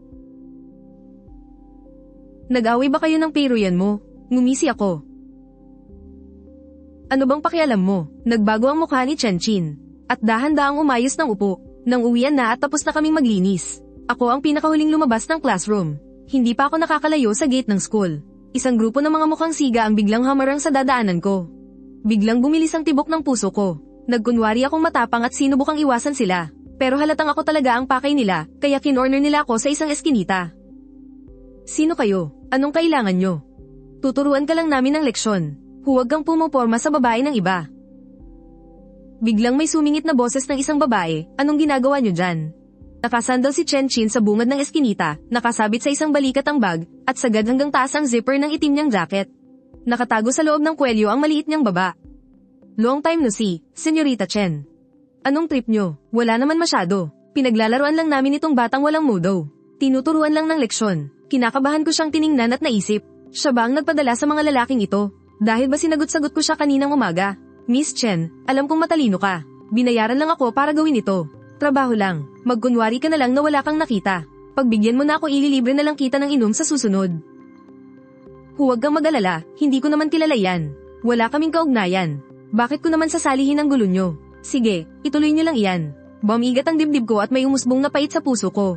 Nag-away ba kayo ng Ruyan mo? Ngumisi ako. Ano bang pakialam mo? Nagbago ang mukha ni Chen Chin. At dahan-daang umayos ng upo. Nang uwian na at tapos na kaming maglinis. Ako ang pinakahuling lumabas ng classroom. Hindi pa ako nakakalayo sa gate ng school. Isang grupo ng mga mukhang siga ang biglang hamarang sa dadaanan ko. Biglang bumilis ang tibok ng puso ko. Nagkunwari akong matapang at sinubukang iwasan sila. Pero halatang ako talaga ang pakay nila, kaya kinorner nila ako sa isang eskinita. Sino kayo? Anong kailangan nyo? Tuturuan ka lang namin ng leksyon. Huwag kang pumoporma sa babae ng iba. Biglang may sumingit na boses ng isang babae, anong ginagawa nyo dyan? Nakasandal si Chen Chin sa bungad ng eskinita, nakasabit sa isang balikat ang bag, at sagad hanggang taas ang zipper ng itim niyang jacket. Nakatago sa loob ng kwelyo ang maliit niyang baba. Long time no see, Senyorita Chen. Anong trip nyo? Wala naman masyado. Pinaglalaruan lang namin itong batang walang mudo. Tinuturuan lang ng leksyon. Kinakabahan ko siyang tiningnan at naisip, siya ba ang nagpadala sa mga lalaking ito? Dahil ba sinagot-sagot ko siya kaninang umaga? Miss Chen, alam kong matalino ka. Binayaran lang ako para gawin ito. Trabaho lang. Magkunwari ka na lang na wala kang nakita. Pagbigyan mo na ako ililibre na lang kita ng inom sa susunod. Huwag kang mag-alala, hindi ko naman kilala yan. Wala kaming kaugnayan. Bakit ko naman sasalihin ang gulo nyo? Sige, ituloy nyo lang iyan. Bumigat ang dibdib ko at may umusbong na pait sa puso ko.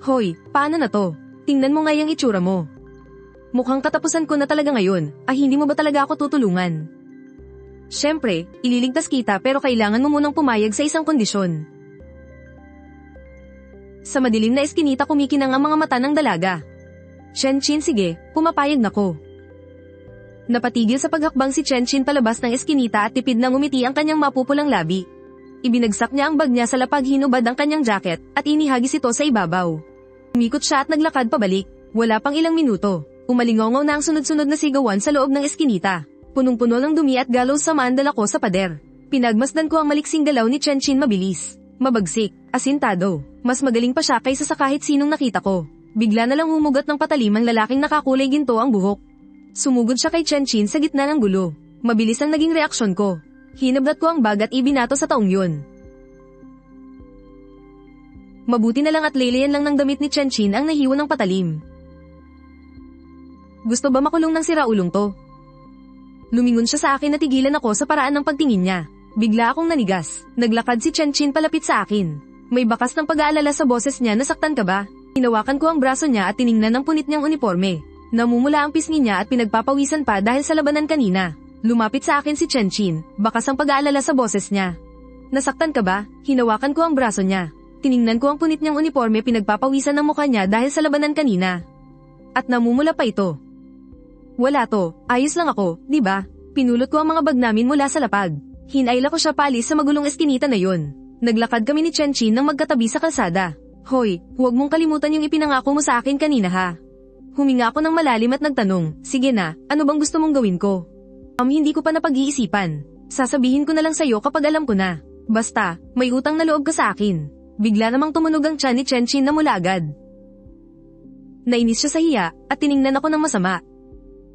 Hoy, paano na to? Tingnan mo nga yung itsura mo. Mukhang katapusan ko na talaga ngayon, hindi mo ba talaga ako tutulungan? Siyempre, ililigtas kita pero kailangan mo munang pumayag sa isang kondisyon. Sa madilim na eskinita kumikinang ang mga mata ng dalaga. Chen Chin, sige, pumapayag na ko. Napatigil sa paghakbang si Chen Chin palabas ng eskinita at tipid na ngumiti ang kanyang mapupulang labi. Ibinagsak niya ang bag niya sa lapag, hinubad ang kanyang jacket at inihagis ito sa ibabaw. Umikot siya at naglakad pabalik. Wala pang ilang minuto. Umalingongaw na ang sunod-sunod na sigawan sa loob ng eskinita. Punong-puno ng dumi at galos sa maandala ko sa pader. Pinagmasdan ko ang maliksing galaw ni Chen Chin, mabilis, mabagsik, asintado. Mas magaling pa siya kaysa sa kahit sinong nakita ko. Bigla na lang humugot ng patalim ang lalaking nakakulay ginto ang buhok. Sumugod siya kay Chen Chin sa gitna ng gulo. Mabilis ang naging reaksyon ko. Hinablat ko ang bag at ibinato sa taong yun. Mabuti na lang at lelayan lang ng damit ni Chen Chin ang nahiwa ng patalim. Gusto ba makulong ng siraulong to? Lumingon siya sa akin at tigilan ako sa paraan ng pagtingin niya. Bigla akong nanigas. Naglakad si Chen Chin palapit sa akin. May bakas ng pag-aalala sa boses niya. Nasaktan ka ba? Hinawakan ko ang braso niya at tiningnan ang punit niyang uniforme. Namumula ang pisngi niya at pinagpapawisan pa dahil sa labanan kanina. Lumapit sa akin si Chen Chin. Bakas ang pag-aalala sa boses niya. Nasaktan ka ba? Hinawakan ko ang braso niya. Tiningnan ko ang punit niyang uniforme, pinagpapawisan ng mukha niya dahil sa labanan kanina. At namumula pa ito. Wala to, ayos lang ako, di ba? Pinulot ko ang mga bag namin mula sa lapag. Hinayla ko siya paalis sa magulong eskinita na yon. Naglakad kami ni Chen Chin nang magkatabi sa kalsada. Hoy, huwag mong kalimutan yung ipinangako mo sa akin kanina ha. Huminga ako ng malalim at nagtanong, sige na, ano bang gusto mong gawin ko? Hindi ko pa napag-iisipan. Sasabihin ko na lang sa'yo kapag alam ko na. Basta, may utang na loob ka sa akin. Bigla namang tumunog ang tiyan ni Chenchin na mula agad. Nainis siya sa hiya, at tiningnan ako ng masama.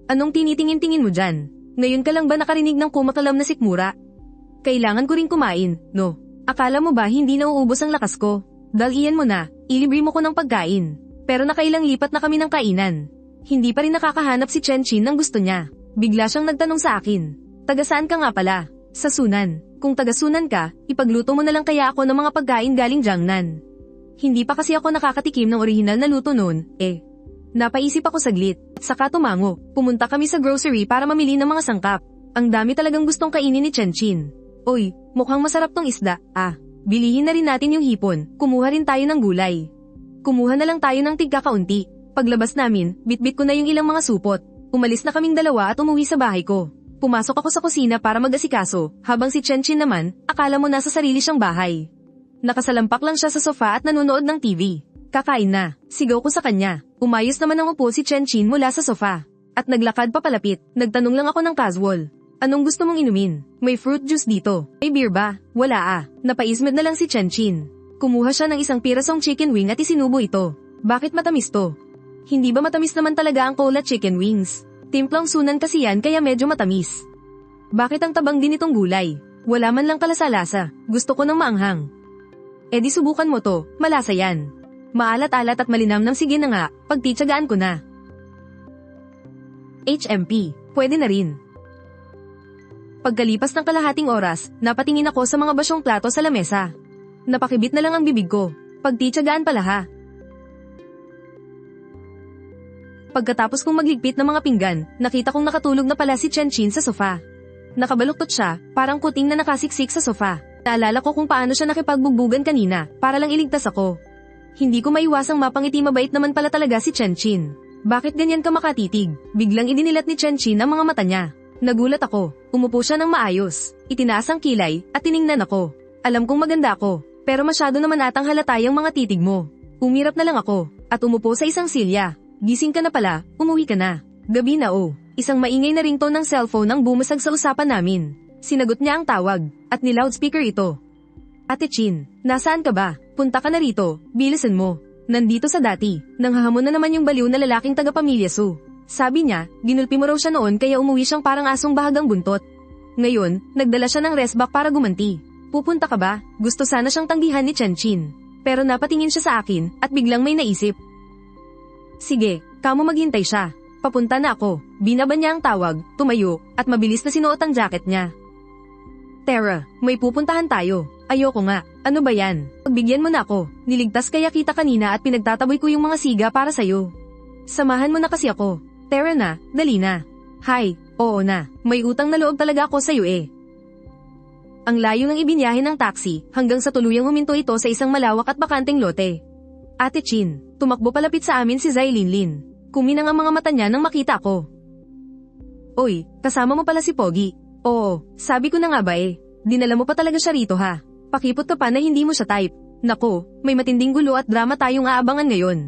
Anong tinitingin-tingin mo dyan? Ngayon ka lang ba nakarinig ng kumakalam na sikmura? Kailangan ko ring kumain, no? Akala mo ba hindi nauubos ang lakas ko? Dalian mo na, ilibre mo ko ng pagkain. Pero nakailang lipat na kami ng kainan. Hindi pa rin nakakahanap si Chenchin ng gusto niya. Bigla siyang nagtanong sa akin. Taga saan ka nga pala? Sa Sunan. Kung taga Sunan ka, ipagluto mo na lang kaya ako ng mga pagkain galing Jiangnan. Hindi pa kasi ako nakakatikim ng orihinal na luto noon, eh. Napaisip ako saglit, saka tumango. Pumunta kami sa grocery para mamili ng mga sangkap. Ang dami talagang gustong kainin ni Chenchin. Oy, mukhang masarap tong isda, Bilihin na rin natin yung hipon, kumuha rin tayo ng gulay. Kumuha na lang tayo ng tigkakaunti. Paglabas namin, bitbit ko na yung ilang mga supot. Umalis na kaming dalawa at umuwi sa bahay ko. Pumasok ako sa kusina para mag-asikaso, habang si Chenchin naman, akala mo nasa sarili siyang bahay. Nakasalampak lang siya sa sofa at nanonood ng TV. Kakain na, sigaw ko sa kanya. Umayos naman ang upo si Chenchin mula sa sofa. At naglakad papalapit, nagtanong lang ako ng casual. Anong gusto mong inumin? May fruit juice dito. May beer ba? Wala Napaismed na lang si Chenchin. Kumuha siya ng isang pirasong chicken wing at isinubo ito. Bakit matamis to? Hindi ba matamis naman talaga ang cola chicken wings? Timplang Sunan kasi yan kaya medyo matamis. Bakit ang tabang din itong gulay? Wala man lang kalasa-lasa. Gusto ko ng maanghang. Eh di subukan mo to, malasa yan. Maalat-alat at malinamnam, sige na nga, pagtitsagaan ko na. HMP, pwede na rin. Pagkalipas ng kalahating oras, napatingin ako sa mga basyong plato sa lamesa. Napakibit na lang ang bibig ko. Pagtitsagaan pala ha. Pagkatapos kong magligpit ng mga pinggan, nakita kong nakatulog na pala si Chenchin sa sofa. Nakabaluktot siya, parang kuting na nakasiksik sa sofa. Naalala ko kung paano siya nakipagbugbugan kanina, para lang iligtas ako. Hindi ko maiwasang mapangiti, mabait naman pala talaga si Chenchin. Bakit ganyan ka makatitig? Biglang idinilat ni Chenchin ang mga mata niya. Nagulat ako, umupo siya ng maayos, itinaas ang kilay, at tiningnan ako. Alam kong maganda ako, pero masyado naman atang halata yung mga titig mo. Umirap na lang ako, at umupo sa isang silya. Gising ka na pala, umuwi ka na. Gabi na Isang maingay na ringtone ng cellphone ang bumusag sa usapan namin. Sinagot niya ang tawag, at ni-loudspeaker ito. Ate Chin, nasaan ka ba? Punta ka na rito, bilisan mo. Nandito sa dati, nanghahamon na naman yung baliw na lalaking taga-pamilya Su. Sabi niya, ginulpi mo raw siya noon kaya umuwi siyang parang asong bahagang buntot. Ngayon, nagdala siya ng restback para gumanti. Pupunta ka ba? Gusto sana siyang tanggihan ni Chenchin. Pero napatingin siya sa akin, at biglang may naisip. Sige, kamo maghintay siya. Papunta na ako. Binaban niya ang tawag, tumayo, at mabilis na sinuot ang jacket niya. Tara, may pupuntahan tayo. Ayoko nga. Ano ba yan? Pagbigyan mo na ako. Niligtas kaya kita kanina at pinagtataboy ko yung mga siga para sa'yo. Samahan mo na kasi ako. Tara na, dali na. Hay, oo na. May utang na loob talaga ako sa'yo eh. Ang layo ng ibinyahe ng taxi, hanggang sa tuluyang huminto ito sa isang malawak at bakanteng lote. Ate Chin, tumakbo palapit sa amin si Zai Linlin. Kuminang ang mga mata niya nang makita ko. Oy, kasama mo pala si Pogi. Oo, sabi ko na nga ba eh. Dinala mo pa talaga siya rito ha. Pakipot ka pa na hindi mo siya type. Nako, may matinding gulo at drama tayong aabangan ngayon.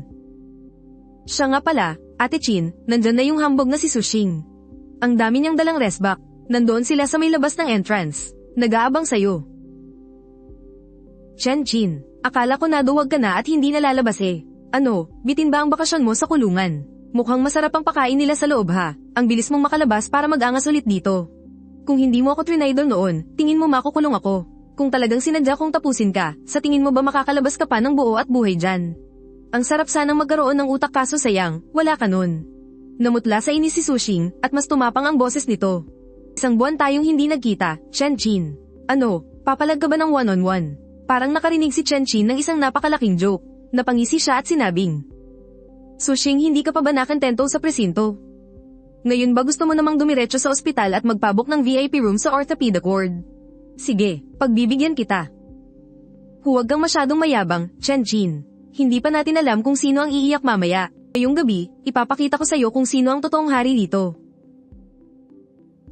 Siya nga pala, Ate Chin, nandyan na yung hambog na si Sushing. Ang dami niyang dalang restback. Nandoon sila sa may labas ng entrance. Nag-aabang sa'yo. Chenchin, akala ko naduwag ka na at hindi nalalabas eh. Ano, bitin ba ang bakasyon mo sa kulungan? Mukhang masarap ang pakain nila sa loob ha. Ang bilis mong makalabas para mag-angas ulit dito. Kung hindi mo ako trinidor noon, tingin mo makukulong ako. Kung talagang sinadya kong tapusin ka, sa tingin mo ba makakalabas ka pa ng buo at buhay dyan? Ang sarap sanang magkaroon ng utak kaso sayang, wala ka nun. Namutla sa inis si Sushing, at mas tumapang ang boses nito. Isang buwan tayong hindi nagkita, Chenchin. Ano, papalag ka ba ng one-on-one? Parang nakarinig si Chenchin ng isang napakalaking joke. Napangisi siya at sinabing, Sushing, hindi ka pa ba nakentento sa presinto? Ngayon ba gusto mo namang dumiretso sa ospital at magpabook ng VIP room sa orthopedic ward? Sige, pagbibigyan kita. Huwag kang masyadong mayabang, Chenchin. Hindi pa natin alam kung sino ang iiyak mamaya. Ngayong gabi, ipapakita ko sa'yo kung sino ang totoong hari dito.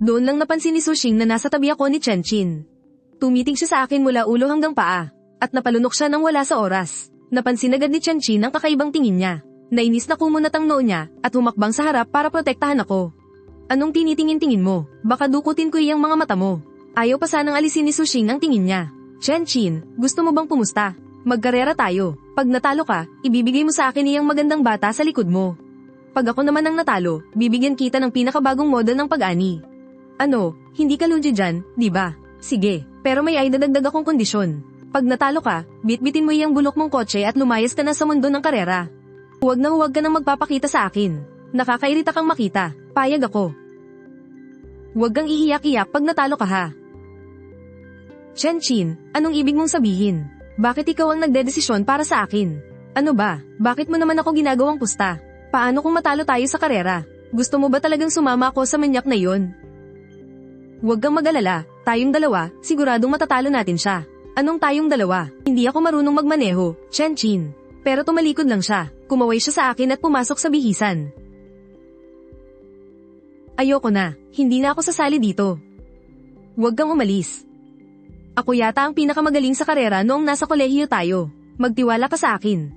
Doon lang napansin ni Sushing na nasa tabi ako ni Chenchin. Tumitig siya sa akin mula ulo hanggang paa, at napalunok siya nang wala sa oras. Napansin agad ni Chenchin ang kakaibang tingin niya. Nainis na kumunat ang noo niya, at humakbang sa harap para protektahan ako. Anong tinitingin-tingin mo? Baka dukutin ko iyang mga mata mo. Ayaw pa sanang alisin ni Sushing ang tingin niya. Chenchin, gusto mo bang pumusta? Magkarera tayo. Pag natalo ka, ibibigay mo sa akin iyang magandang bata sa likod mo. Pag ako naman ang natalo, bibigyan kita ng pinakabagong model ng pag-ani. Ano, hindi ka lugi dyan, di ba? Sige, pero may idadagdag akong kondisyon. Pag natalo ka, bitbitin mo iyang bulok mong kotse at lumayas ka na sa mundo ng karera. Huwag na huwag ka nang magpapakita sa akin. Nakakairita kang makita, payag ako. Huwag kang iiyak-iyak pag natalo ka ha. Chenchin, anong ibig mong sabihin? Bakit ikaw ang nagdedesisyon para sa akin? Ano ba? Bakit mo naman ako ginagawang pusta? Paano kung matalo tayo sa karera? Gusto mo ba talagang sumama ako sa manyak na yon? Huwag kang mag-alala, tayong dalawa, siguradong matatalo natin siya. Anong tayong dalawa? Hindi ako marunong magmaneho, Chenchin. Pero tumalikod lang siya, kumaway siya sa akin at pumasok sa bihisan. Ayoko na, hindi na ako sasali dito. Huwag kang umalis. Ako yata ang pinakamagaling sa karera noong nasa kolehiyo tayo. Magtiwala ka sa akin.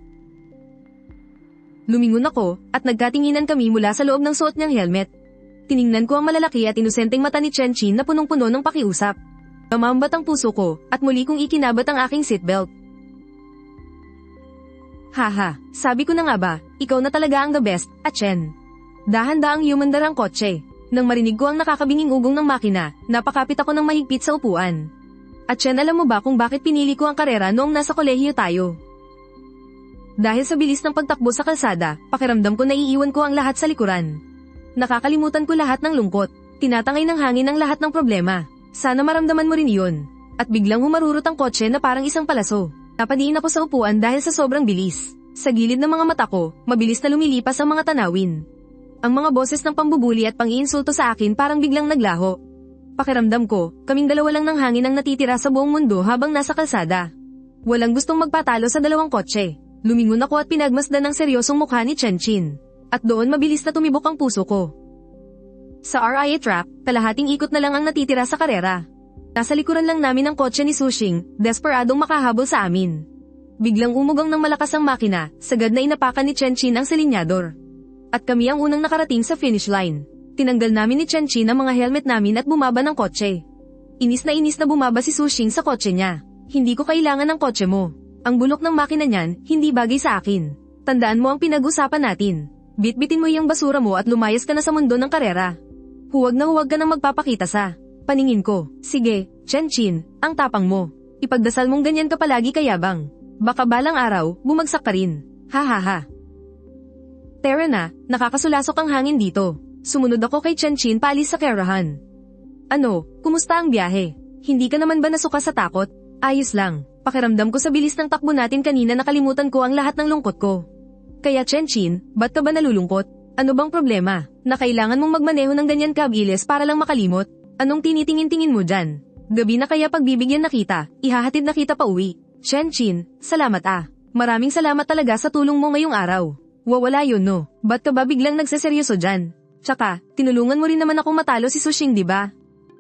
Lumingon ako, at nagkatinginan kami mula sa loob ng suot niyang helmet. Tiningnan ko ang malalaki at inosenteng mata ni Chenchin na punong-puno ng pakiusap. Namambat ang puso ko, at muli kong ikinabat ang aking seatbelt. Haha, sabi ko na nga ba, ikaw na talaga ang the best, at Chen. Dahan-daang humandar ang kotse. Nang marinig ko ang nakakabinging ugong ng makina, napakapit ako ng mahigpit sa upuan. At Chen, alam mo ba kung bakit pinili ko ang karera noong nasa kolehiyo tayo? Dahil sa bilis ng pagtakbo sa kalsada, pakiramdam ko na iiwan ko ang lahat sa likuran. Nakakalimutan ko lahat ng lungkot, tinatangay ng hangin ang lahat ng problema. Sana maramdaman mo rin iyon. At biglang humarurot ang kotse na parang isang palaso. Napadiin ako sa upuan dahil sa sobrang bilis. Sa gilid ng mga mata ko, mabilis na lumilipas ang mga tanawin. Ang mga boses ng pambubuli at pang-iinsulto sa akin parang biglang naglaho. Pakiramdam ko, kaming dalawa lang ng hangin ang natitira sa buong mundo habang nasa kalsada. Walang gustong magpatalo sa dalawang kotse. Lumingon ako at pinagmasdan ng seryosong mukha ni Chenchin. At doon mabilis na tumibok ang puso ko. Sa RIA track, kalahating ikot na lang ang natitira sa karera. Nasa likuran lang namin ang kotse ni Sushing, desperadong makahabol sa amin. Biglang umugang ng malakas ang makina, sagad na inapakan ni Chenchin ang silinyador. At kami ang unang nakarating sa finish line. Tinanggal namin ni Chenchin ang mga helmet namin at bumaba ng kotse. Inis na bumaba si Sushing sa kotse niya. Hindi ko kailangan ng kotse mo. Ang bulok ng makina niyan, hindi bagay sa akin. Tandaan mo ang pinag-usapan natin. Bitbitin mo yung basura mo at lumayas ka na sa mundo ng karera. Huwag ka nang magpapakita sa paningin ko. Sige, Chenchin, ang tapang mo. Ipagdasal mong ganyan ka palagi kayabang. Baka balang araw, bumagsak ka rin. Ha ha ha. Tara na, nakakasulasok ang hangin dito. Sumunod ako kay Chenchin paalis sa karahan. Ano, kumusta ang biyahe? Hindi ka naman ba nasuka sa takot? Ayos lang, pakiramdam ko sa bilis ng takbo natin kanina nakalimutan ko ang lahat ng lungkot ko. Kaya Chenchin, ba't ka ba nalulungkot? Ano bang problema? Na kailangan mong magmaneho ng ganyan kabilis para lang makalimot? Anong tinitingin-tingin mo dyan? Gabi na kaya pagbibigyan na kita, ihahatid na kita pa uwi. Chenchin, salamat ah. Maraming salamat talaga sa tulong mo ngayong araw. Wawala yun no, ba't ka ba biglang nagseseryoso dyan? Tsaka, tinulungan mo rin naman akong matalo si Sushing di ba?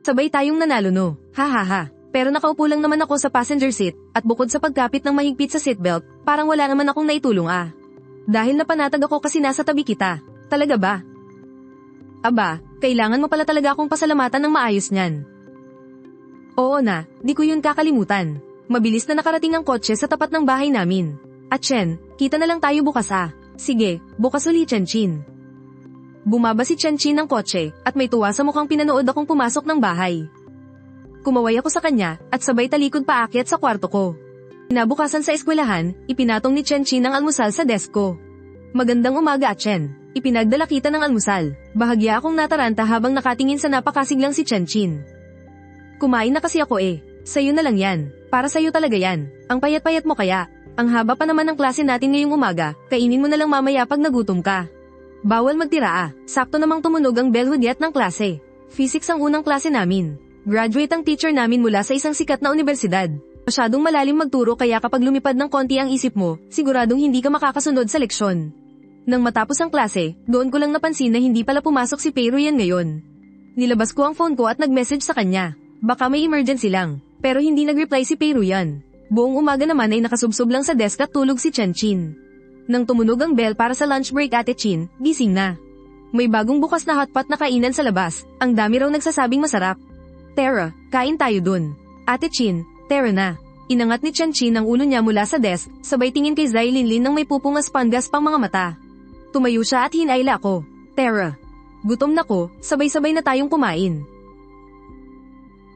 Sabay tayong nanalo no, ha ha ha. Pero nakaupo lang naman ako sa passenger seat, at bukod sa pagkapit ng mahigpit sa seatbelt, parang wala naman akong naitulong ah. Dahil napanatag ako kasi nasa tabi kita. Talaga ba? Aba, kailangan mo pala talaga akong pasalamatan ng maayos niyan. Oo na, di ko yun kakalimutan. Mabilis na nakarating ang kotse sa tapat ng bahay namin. At Chen, kita na lang tayo bukas ah. Sige, bukas uli Chenchin. Bumaba si Chenchin ng kotse, at may tuwa sa mukhang pinanood akong pumasok ng bahay. Kumaway ako sa kanya, at sabay talikod paakyat sa kwarto ko. Kinabukasan sa eskwelahan, ipinatong ni Chenchin ang almusal sa desk ko. Magandang umaga at Chen. Ipinagdala kita ng almusal. Bahagya akong nataranta habang nakatingin sa napakasiglang si Chenchin. Kumain na kasi ako eh. Sa'yo na lang yan. Para sa'yo talaga yan. Ang payat-payat mo kaya. Ang haba pa naman ng klase natin ngayong umaga, kainin mo na lang mamaya pag nagutom ka. Bawal magtira ah. Sakto namang tumunog ang bell hudyat ng klase. Physics ang unang klase namin. Graduate ang teacher namin mula sa isang sikat na universidad. Masyadong malalim magturo kaya kapag lumipad ng konti ang isip mo, siguradong hindi ka makakasunod sa leksyon. Nang matapos ang klase, doon ko lang napansin na hindi pala pumasok si Pero yan ngayon. Nilabas ko ang phone ko at nag-message sa kanya. Baka may emergency lang. Pero hindi nag-reply si Pero yan. Buong umaga naman ay nakasubsob lang sa desk at tulog si Chenchin. Nang tumunog ang bell para sa lunch break Ate Chin, gising na. May bagong bukas na hotpot na kainan sa labas, ang dami raw nagsasabing masarap. Tara, kain tayo dun. Ate Chin, tara na. Inangat ni Chin ang ulo niya mula sa desk, sabay tingin kay Zai Linlin nang may pupungas panggas pang mga mata. Tumayo siya at hinayla ako. Tara. Gutom na ko, sabay-sabay na tayong kumain.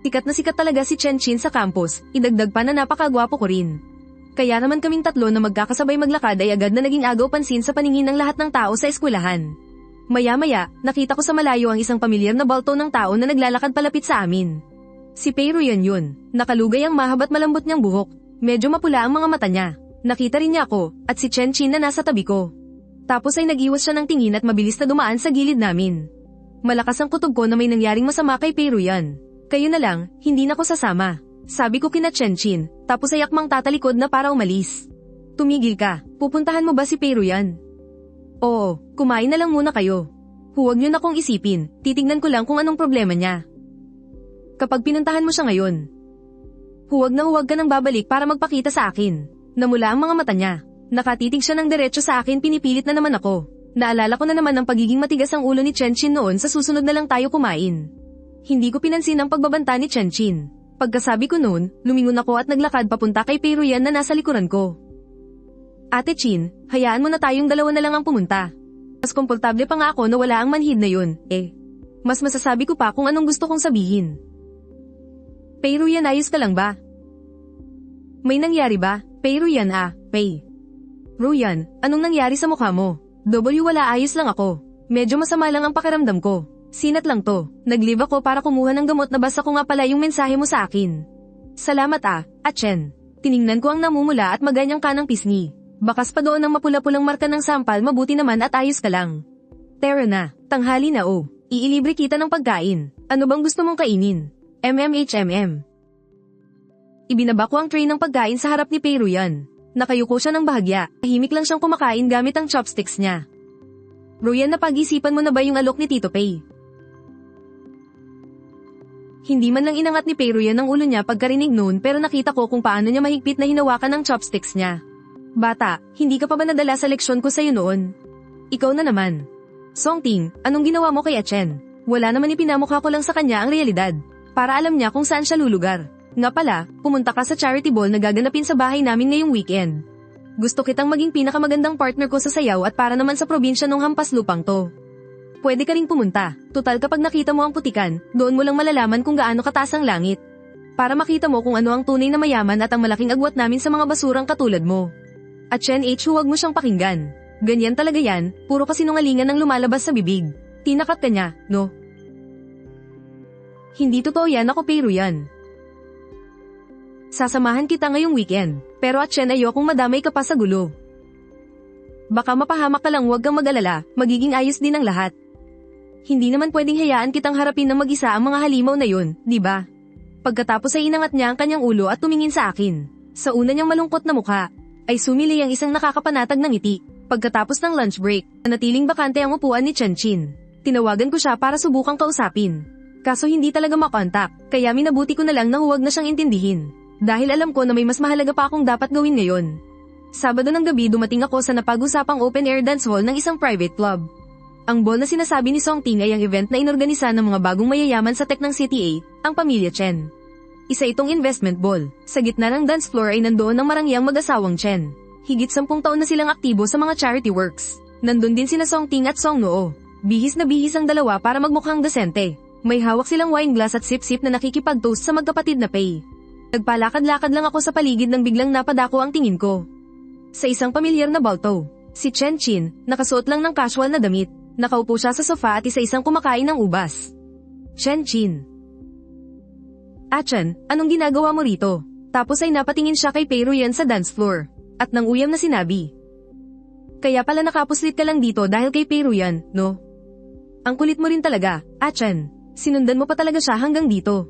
Sikat na sikat talaga si Chin sa campus, idagdag pa na napakagwapo ko rin. Kaya naman kaming tatlo na magkakasabay maglakad ay agad na naging agaw pansin sa paningin ng lahat ng tao sa eskwelahan. Maya-maya, nakita ko sa malayo ang isang pamilyar na balto ng tao na naglalakad palapit sa amin. Si Pei Ruyan yun, nakalugay ang mahaba't malambot niyang buhok, medyo mapula ang mga mata niya. Nakita rin niya ako, at si Chin na nasa tabi ko. Tapos ay nag-iwas siya ng tingin at mabilis na dumaan sa gilid namin. Malakas ang kutob ko na may nangyaring masama kay Pei Ruyan. Kayo na lang, hindi na ko sasama. Sabi ko kina Chin, tapos ay akmang tatalikod na para umalis. Tumigil ka, pupuntahan mo ba si Pei Ruyan? Oo, kumain na lang muna kayo. Huwag niyo na kong isipin, titignan ko lang kung anong problema niya. Kapag pinuntahan mo siya ngayon, huwag ka nang babalik para magpakita sa akin. Namula ang mga mata niya. Nakatitig siya ng diretso sa akin, pinipilit na naman ako. Naalala ko na naman ang pagiging matigas ang ulo ni Chin noon, sa susunod na lang tayo kumain. Hindi ko pinansin ang pagbabanta ni Chin. Pagkasabi ko noon, lumingon ako at naglakad papunta kay Pei Ruyan na nasa likuran ko. Ate Chin, hayaan mo na tayong dalawa na lang ang pumunta. Mas komportable pa nga ako na wala ang manhid na yun, eh. Mas masasabi ko pa kung anong gusto kong sabihin. Pei Ruyan, ayos ka lang ba? May nangyari ba? Pei Ruyan Pei Ruyan, anong nangyari sa mukha mo? Wala, ayos lang ako. Medyo masama lang ang pakiramdam ko. Sinat lang to. Nag-leave ako para kumuha ng gamot, nabasa ko nga pala yung mensahe mo sa akin. Salamat Chen. Tiningnan ko ang namumula at maganyang kanang pisngi. Bakas pa doon ang mapula-pulang marka ng sampal, mabuti naman at ayos ka lang. Tara na, tanghali na Iilibre kita ng pagkain. Ano bang gusto mong kainin? Ibinaba ko ang tray ng pagkain sa harap ni Pei Ruyan. Nakayuko siya ng bahagya, tahimik lang siyang kumakain gamit ang chopsticks niya. Ruyan, napag-isipan mo na ba yung alok ni Tito Pei? Hindi man lang inangat ni Pei Ruyan ang ulo niya pagkarinig noon, pero nakita ko kung paano niya mahigpit na hinawakan ang chopsticks niya. Bata, hindi ka pa ba nadala sa leksyon ko sa'yo noon? Ikaw na naman. Songting, anong ginawa mo kay Chen? Wala naman, ipinamukha ko lang sa kanya ang realidad, para alam niya kung saan siya lulugar. Nga pala, pumunta ka sa charity ball na gaganapin sa bahay namin ngayong weekend. Gusto kitang maging pinakamagandang partner ko sa sayaw at para naman sa probinsya nung hampas lupang to. Pwede ka ring pumunta, total kapag nakita mo ang putikan, doon mo lang malalaman kung gaano kataas ang langit. Para makita mo kung ano ang tunay na mayaman at ang malaking agwat namin sa mga basurang katulad mo. At Chen, huwag mo siyang pakinggan. Ganyan talaga yan, puro kasinungalingan ang lumalabas sa bibig. Tinakat ka niya, no? Hindi totoo yan, ako Pei Ruyan. Sasamahan kita ngayong weekend, pero at Chen, ayokong madamay ka pa sa gulo. Baka mapahamak ka lang, huwag kang mag-alala, magiging ayos din ang lahat. Hindi naman pwedeng hayaan kitang harapin ng mag-isa ang mga halimaw na yun, di ba? Pagkatapos ay inangat niya ang kanyang ulo at tumingin sa akin. Sa una niyang malungkot na mukha, ay sumili ang isang nakakapanatag ng ngiti. Pagkatapos ng lunch break, natiling bakante ang upuan ni Chin. Tinawagan ko siya para subukang kausapin. Kaso hindi talaga makontak, kaya minabuti ko na lang na huwag na siyang intindihin. Dahil alam ko na may mas mahalaga pa akong dapat gawin ngayon. Sabado ng gabi dumating ako sa napag-usapang open-air dance hall ng isang private club. Ang ball na sinasabi ni Songting ay ang event na inorganisa ng mga bagong mayayaman sa tech ng CTA, ang pamilya Chen. Isa itong investment ball. Sa gitna ng dance floor ay nandoon ang marangyang mag-asawang Chen. Higit 10 taon na silang aktibo sa mga charity works. Nandun din sina Songting at Songnoo. Bihis na bihis ang dalawa para magmukhang desente. May hawak silang wine glass at sip-sip na nakikipag-toast sa magkapatid na Pei. Nagpalakad-lakad lang ako sa paligid nang biglang napadako ang tingin ko. Sa isang pamilyar na balto, si Chin, nakasuot lang ng casual na damit, nakaupo siya sa sofa at isa-isang kumakain ng ubas. Chin. Chen, anong ginagawa mo rito? Tapos ay napatingin siya kay Pei Ruyan sa dance floor, at nang uyam na sinabi. Kaya pala nakapuslit ka lang dito dahil kay Pei Ruyan, no? Ang kulit mo rin talaga, Chen. Sinundan mo pa talaga siya hanggang dito.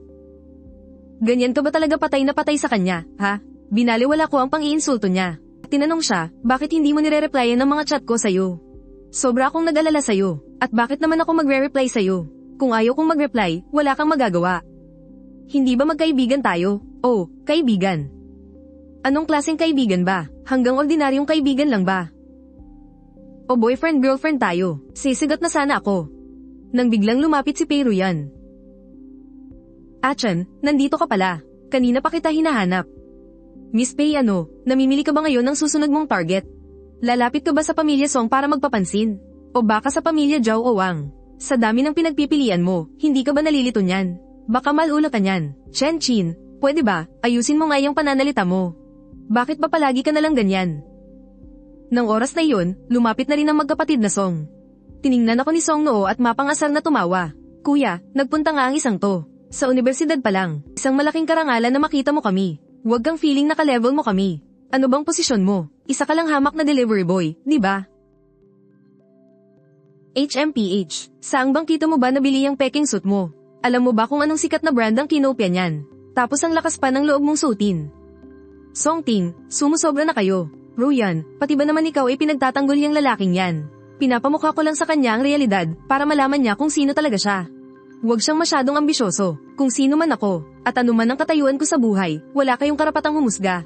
Ganyan ka ba talaga patay na patay sa kanya, ha? Binaliwala ko ang pang-iinsulto niya. Tinanong siya, bakit hindi mo nire-replyan ng mga chat ko sa'yo? Sobra akong nag-alala sa'yo, at bakit naman ako magre-reply sa'yo? Kung ayaw kong mag-reply, wala kang magagawa. Hindi ba magkaibigan tayo? Oh, kaibigan. Anong klaseng kaibigan ba? Hanggang ordinaryong kaibigan lang ba? O boyfriend-girlfriend tayo, sisigat na sana ako. Nang biglang lumapit si Peiruyan. Achan, nandito ka pala. Kanina pa kita hinahanap. Miss Pei, namimili ka ba ngayon ng susunod mong target? Lalapit ka ba sa pamilya Song para magpapansin? O baka sa pamilya Zhao o Wang? Sa dami ng pinagpipilian mo, hindi ka ba nalilito niyan? Baka malula ka niyan. Chen Qin, pwede ba, ayusin mo nga yung pananalita mo? Bakit ba palagi ka nalang ganyan? Nang oras na iyon, lumapit na rin ang magkapatid na Song. Tiningnan ako ni Song noo at mapangasar na tumawa. Kuya, nagpunta nga ang isang to. Sa universidad pa lang, isang malaking karangalan na makita mo kami. Huwag kang feeling naka-level mo kami. Ano bang posisyon mo? Isa ka lang hamak na delivery boy, di ba? HMPH, saang bang kita mo ba nabili ang peking suit mo? Alam mo ba kung anong sikat na brand ang kinopya niyan? Tapos ang lakas pa ng loob mong suotin. Song Ting, sumusobra na kayo. Ruyan, pati ba naman ikaw ay pinagtatanggol yung lalaking yan? Pinapamukha ko lang sa kanya ang realidad para malaman niya kung sino talaga siya. Huwag siyang masyadong ambisyoso. Kung sino man ako, at anuman ang katayuan ko sa buhay, wala kayong karapatang humusga.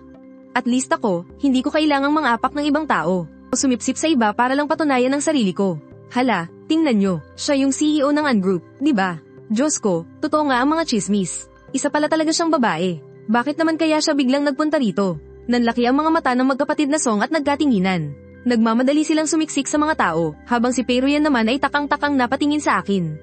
At least ako, hindi ko kailangang mangapak ng ibang tao o sumipsip sa iba para lang patunayan ang sarili ko. Hala, tingnan nyo, siya yung CEO ng An Group, di ba? Diyos ko, totoo nga ang mga chismis. Isa pala talaga siyang babae. Bakit naman kaya siya biglang nagpunta rito? Nanlaki ang mga mata ng magkapatid na Song at nagkatinginan. Nagmamadali silang sumiksik sa mga tao, habang si Peiruyan naman ay takang-takang napatingin sa akin.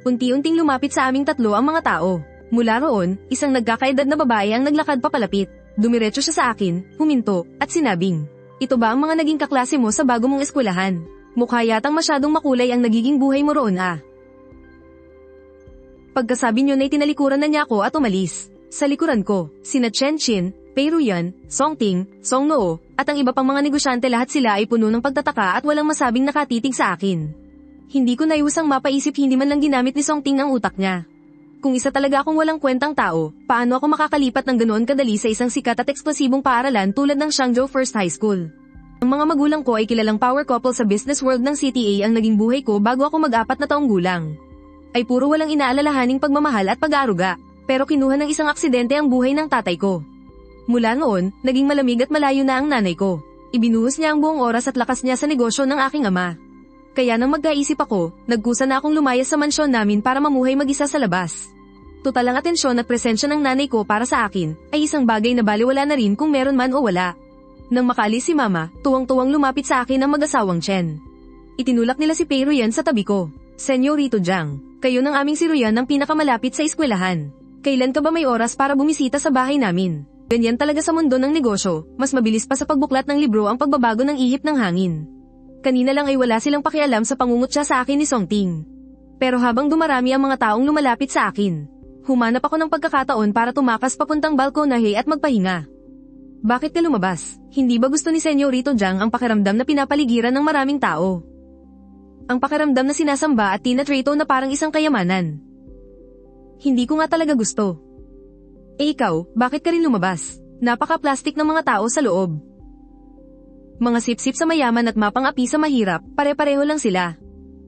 Unti-unting lumapit sa aming tatlo ang mga tao. Mula roon, isang nagkakaedad na babae ang naglakad papalapit. Dumiretso siya sa akin, huminto, at sinabing, "Ito ba ang mga naging kaklase mo sa bago mong eskwelahan? Mukha yatang masyadong makulay ang nagiging buhay mo roon ah." Pagkasabi niyo na tinalikuran na niya ako at umalis. Sa likuran ko, sina Chen Qin, Peiruyan, Song Ting, Song Noo, at ang iba pang mga negosyante lahat sila ay puno ng pagtataka at walang masabing nakatitig sa akin. Hindi ko naiusang mapaisip hindi man lang ginamit ni Song Ting ang utak niya. Kung isa talaga akong walang kwentang tao, paano ako makakalipat ng ganoon kadali sa isang sikat at eksklusibong paaralan tulad ng Shangzhou First High School? Ang mga magulang ko ay kilalang power couple sa business world ng CTA ang naging buhay ko bago ako mag-4 na taong gulang. Ay puro walang inaalalahaning pagmamahal at pag-aaruga, pero kinuha ng isang aksidente ang buhay ng tatay ko. Mula noon, naging malamig at malayo na ang nanay ko. Ibinuhos niya ang buong oras at lakas niya sa negosyo ng aking ama. Kaya nang magkaisip ako, nagkusa na akong lumayas sa mansyon namin para mamuhay mag-isa sa labas. Total ang atensyon at presensya ng nanay ko para sa akin, ay isang bagay na baliwala na rin kung meron man o wala. Nang makaalis si mama, tuwang-tuwang lumapit sa akin ang mag-asawang Chen. Itinulak nila si Peiruyan sa tabi ko. "Senyorito Jiang, kayo ng aming si Ruyan ang pinakamalapit sa eskwelahan. Kailan ka ba may oras para bumisita sa bahay namin? Ganyan talaga sa mundo ng negosyo, mas mabilis pa sa pagbuklat ng libro ang pagbabago ng ihip ng hangin." Kanina lang ay wala silang pakialam sa pangungutya sa akin ni Song Ting. Pero habang dumarami ang mga taong lumalapit sa akin, humanap ako ng pagkakataon para tumakas papuntang balkonahe at magpahinga. "Bakit ka lumabas? Hindi ba gusto ni Senyorito Jiang ang pakiramdam na pinapaligiran ng maraming tao? Ang pakiramdam na sinasamba at tinatrato na parang isang kayamanan. Hindi ko nga talaga gusto." "Eh ikaw, bakit ka rin lumabas? Napaka-plastic ng mga tao sa loob. Mga sip-sip sa mayaman at mapang-api sa mahirap, pare-pareho lang sila.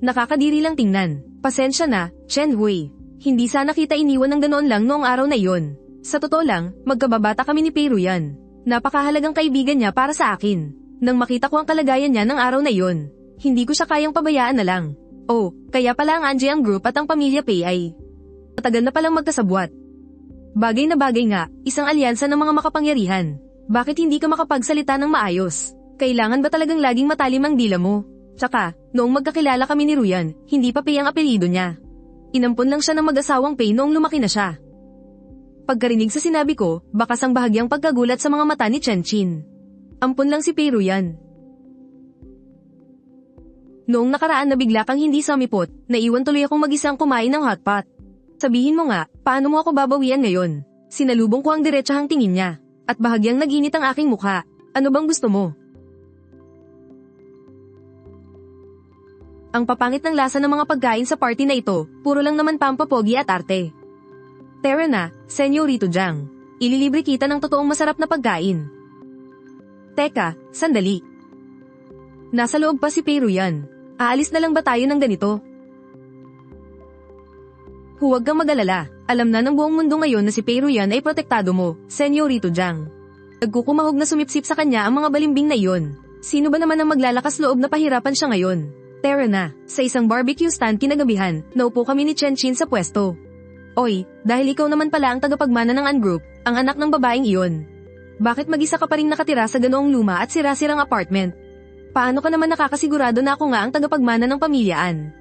Nakakadiri lang tingnan. Pasensya na, Chen Hui. Hindi sana kita iniwan ng ganoon lang noong araw na iyon. Sa totoo lang, magkababata kami ni Peiruyan. Napakahalagang kaibigan niya para sa akin. Nang makita ko ang kalagayan niya ng araw na iyon, hindi ko siya kayang pabayaan na lang. Oh, kaya pala ang Anjiang Group at ang pamilya Pei ay matagal na palang magkasabwat. Bagay na bagay nga, isang alyansa ng mga makapangyarihan. Bakit hindi ka makapagsalita ng maayos? Kailangan ba talagang laging matalim ang dila mo? Tsaka, noong magkakilala kami ni Ruyan, hindi pa Pei ang apelyido niya. Inampon lang siya ng mag-asawang Pei noong lumaki na siya. Pagkarinig sa sinabi ko, bakas ang bahagyang pagkagulat sa mga mata ni Chen Qin. Ampon lang si Pei Ruyan. Noong nakaraan na bigla kang hindi sumipot, naiwan tuloy akong mag-isang kumain ng hotpot. Sabihin mo nga, paano mo ako babawian ngayon? Sinalubong ko ang diretsahang tingin niya, at bahagyang naginit ang aking mukha. Ano bang gusto mo? Ang papangit ng lasa ng mga pagkain sa party na ito, puro lang naman pampapogi at arte. Tara na, Senyorito Jiang. Ililibre kita ng totoong masarap na pagkain. Teka, sandali. Nasa loob pa si Peiruyan. Aalis na lang ba tayo ng ganito? Huwag kang mag-alala. Alam na ng buong mundo ngayon na si Peiruyan ay protektado mo, Senyorito Jiang. Nagkukumahog na sumipsip sa kanya ang mga balimbing na iyon. Sino ba naman ang maglalakas loob na pahirapan siya ngayon? Tara na, sa isang barbecue stand kinagabihan, naupo kami ni Chenchin sa pwesto. Oy, dahil ikaw naman pala ang tagapagmana ng ungroup, ang anak ng babaeng iyon. Bakit mag-isa ka pa rin nakatira sa ganoong luma at sira-sirang apartment? Paano ka naman nakakasigurado na ako nga ang tagapagmana ng pamilyaan?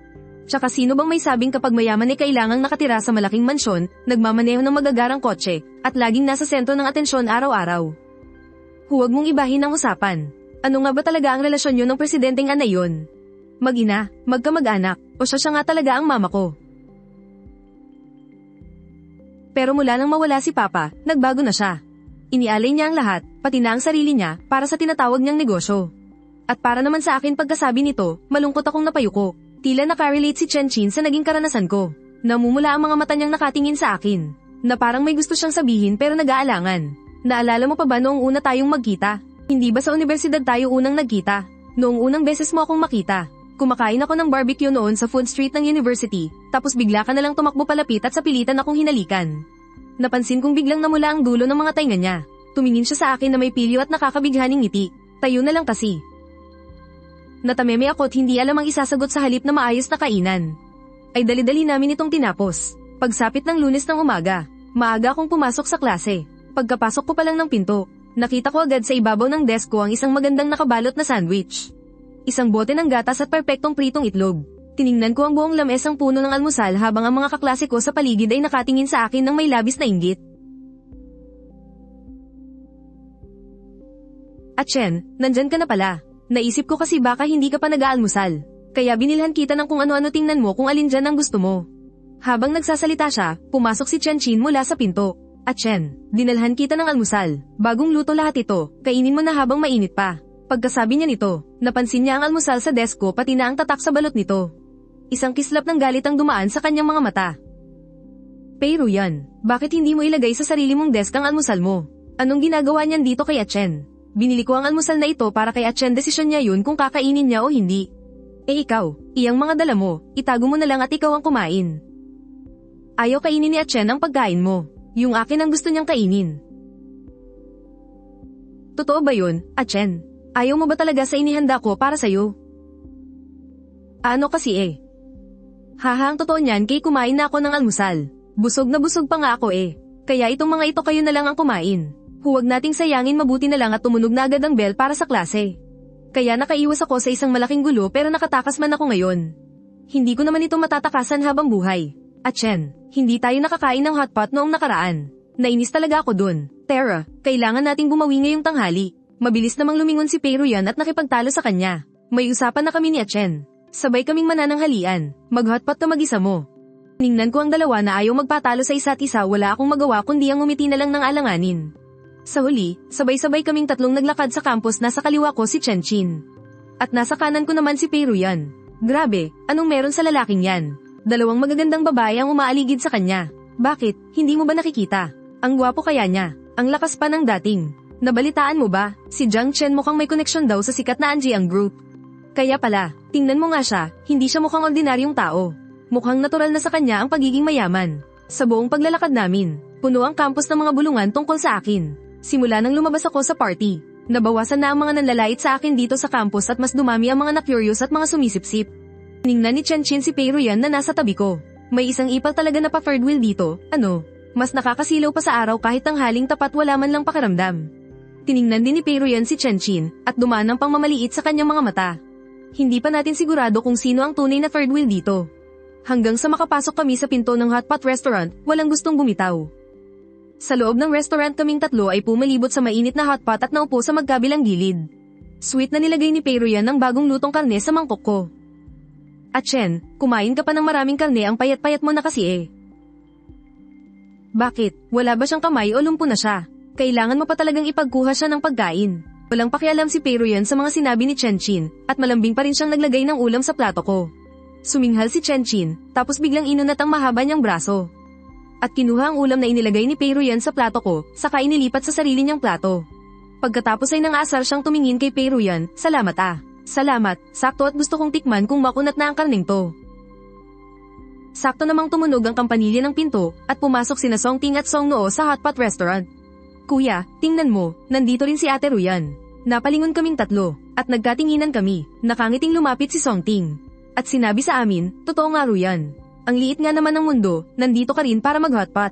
Tsaka sino bang may sabing kapag mayaman ay kailangang nakatira sa malaking mansyon, nagmamaneho ng magagarang kotse, at laging nasa sentro ng atensyon araw-araw? Huwag mong ibahin ang usapan. Ano nga ba talaga ang relasyon niyo ng presidenteng ana yon? Mag-ina, magkamag-anak, o siya nga talaga ang mama ko? Pero mula nang mawala si Papa, nagbago na siya. Inialay niya ang lahat, pati na ang sarili niya, para sa tinatawag niyang negosyo. At para naman sa akin pagkasabi nito, malungkot akong napayuko. Tila nakarelate si Chenchin sa naging karanasan ko. Namumula ang mga mata niyang nakatingin sa akin. Na parang may gusto siyang sabihin pero nag-aalangan. Naalala mo pa ba noong una tayong magkita? Hindi ba sa universidad tayo unang nagkita? Noong unang beses mo akong makita. Kumakain ako ng barbecue noon sa food street ng university, tapos bigla ka nalang tumakbo palapit at sa pilitan akong hinalikan. Napansin kong biglang namula ang dulo ng mga tainga niya. Tumingin siya sa akin na may pilyo at nakakabighaning ngiti. Tayo na lang kasi. Natameme ako at hindi alam ang isasagot sa halip na maayos na kainan. Ay dali-dali namin itong tinapos. Pagsapit ng Lunes ng umaga, maaga akong pumasok sa klase. Pagkapasok ko pa lang ng pinto, nakita ko agad sa ibabaw ng desk ko ang isang magandang nakabalot na sandwich. Isang bote ng gatas at perpektong pritong itlog. Tiningnan ko ang buong lamesang puno ng almusal habang ang mga kaklase ko sa paligid ay nakatingin sa akin ng may labis na inggit. At Chen, nandyan ka na pala. Naisip ko kasi baka hindi ka pa nag-aalmusal. Kaya binilhan kita ng kung ano-ano, tingnan mo kung alin dyan ang gusto mo. Habang nagsasalita siya, pumasok si Chenchin mula sa pinto. At Chen, dinalhan kita ng almusal. Bagong luto lahat ito, kainin mo na habang mainit pa. Pagkasabi niya nito, napansin niya ang almusal sa desk ko pati na ang tatak sa balot nito. Isang kislap ng galit ang dumaan sa kanyang mga mata. Pero yan, bakit hindi mo ilagay sa sarili mong desk ang almusal mo? Anong ginagawa niyan dito kay Chen? Binili ko ang almusal na ito para kay Chen, desisyon niya yun kung kakainin niya o hindi. Eh ikaw, iyang mga dala mo, itago mo na lang at ikaw ang kumain. Ayaw kainin ni Chen ang pagkain mo. Yung akin ang gusto niyang kainin. Totoo ba yun, Chen? Ayaw mo ba talaga sa inihanda ko para sa'yo? Ano kasi eh? Haha, ang totoo niyan kay kumain na ako ng almusal. Busog na busog pa nga ako eh. Kaya itong mga ito kayo na lang ang kumain. Huwag nating sayangin, mabuti na lang at tumunog na agad ang bell para sa klase. Kaya nakaiwas ako sa isang malaking gulo pero nakatakas man ako ngayon. Hindi ko naman ito matatakasan habang buhay. At Chen, hindi tayo nakakain ng hotpot noong nakaraan. Nainis talaga ako dun. Tara, kailangan nating bumawi ngayong tanghali. Mabilis namang lumingon si Pero yan at nakipagtalo sa kanya. May usapan na kami ni Chen. Sabay kaming manananghalian. Mag-hotpot ka mag-isa mo. Ningnan ko ang dalawa na ayaw magpatalo sa isa't isa, wala akong magawa kundi ang ngumiti na lang ng alanganin. Sa huli, sabay-sabay kaming tatlong naglakad sa campus, nasa kaliwa ko si Chenchin. At nasa kanan ko naman si Pero yan. Grabe, anong meron sa lalaking yan? Dalawang magagandang babae ang umaaligid sa kanya. Bakit, hindi mo ba nakikita? Ang gwapo kaya niya, ang lakas pa ng dating. Nabalitaan mo ba, si Jiang Chen mukhang may koneksyon daw sa sikat na Anjiang Group. Kaya pala, tingnan mo nga siya, hindi siya mukhang ordinaryong tao. Mukhang natural na sa kanya ang pagiging mayaman. Sa buong paglalakad namin, puno ang campus ng mga bulungan tungkol sa akin. Simula nang lumabas ako sa party, nabawasan na ang mga nanlalait sa akin dito sa campus at mas dumami ang mga na-curious at mga sumisipsip. Ningnan ni Chenchin si Pero yan na nasa tabi ko. May isang ipal talaga na pa third wheel dito, ano? Mas nakakasilaw pa sa araw kahit tanghaling tapat, wala man lang pakiramdam. Tiningnan din ni Pero yan si Chenchin at dumaan ang pangmamaliit sa kanyang mga mata. Hindi pa natin sigurado kung sino ang tunay na third wheel dito. Hanggang sa makapasok kami sa pinto ng hotpot restaurant, walang gustong bumitaw. Sa loob ng restaurant kaming tatlo ay pumalibot sa mainit na hotpot at naupo sa magkabilang gilid. Sweet na nilagay ni Pero yan ng bagong lutong karne sa mangkok ko. At Chen, kumain ka pa ng maraming karne, ang payat-payat mo na kasi eh. Bakit? Wala ba siyang kamay o lumpo na siya? Kailangan mo pa talagang ipagkuha siya ng pagkain. Walang pakialam si Pero yan sa mga sinabi ni Chenchin, at malambing pa rin siyang naglagay ng ulam sa plato ko. Suminghal si Chenchin, tapos biglang inunat ang mahaba niyang braso. At kinuha ang ulam na inilagay ni Pero yan sa plato ko, saka inilipat sa sarili niyang plato. Pagkatapos ay nangasar siyang tumingin kay Pero yan, salamat ah. Salamat, sakto at gusto kong tikman kung makunat na ang karning to. Sakto namang tumunog ang kampanilya ng pinto, at pumasok sina Song Ting at Song Noo sa hotpot restaurant. Kuya, tingnan mo, nandito rin si Ate Ruyan. Napalingon kaming tatlo, at nagkatinginan kami. Nakangiting lumapit si Songting. At sinabi sa amin, totoo nga yan. Ang liit nga naman ng mundo, nandito ka rin para mag-hotpot.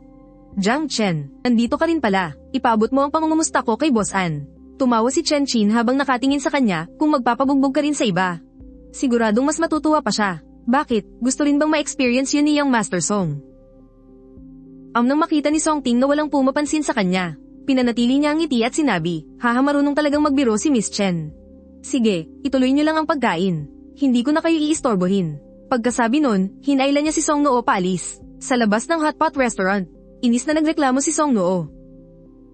Jiang Chen, nandito ka rin pala. Ipaabot mo ang pangungumusta ko kay Boss An. Tumawa si Chen Chin habang nakatingin sa kanya kung magpapabugbog ka rin sa iba. Siguradong mas matutuwa pa siya. Bakit? Gusto rin bang ma-experience yun ni Yang Master Song? Nang makita ni Songting na walang pumapansin sa kanya, pinanatili niya ang ngiti at sinabi, haha marunong talagang magbiro si Miss Chen. Sige, ituloy niyo lang ang pagkain. Hindi ko na kayo iistorbohin. Pagkasabi nun, hinailan niya si Song Noo paalis. Sa labas ng hotpot restaurant, inis na nagreklamo si Song Noo.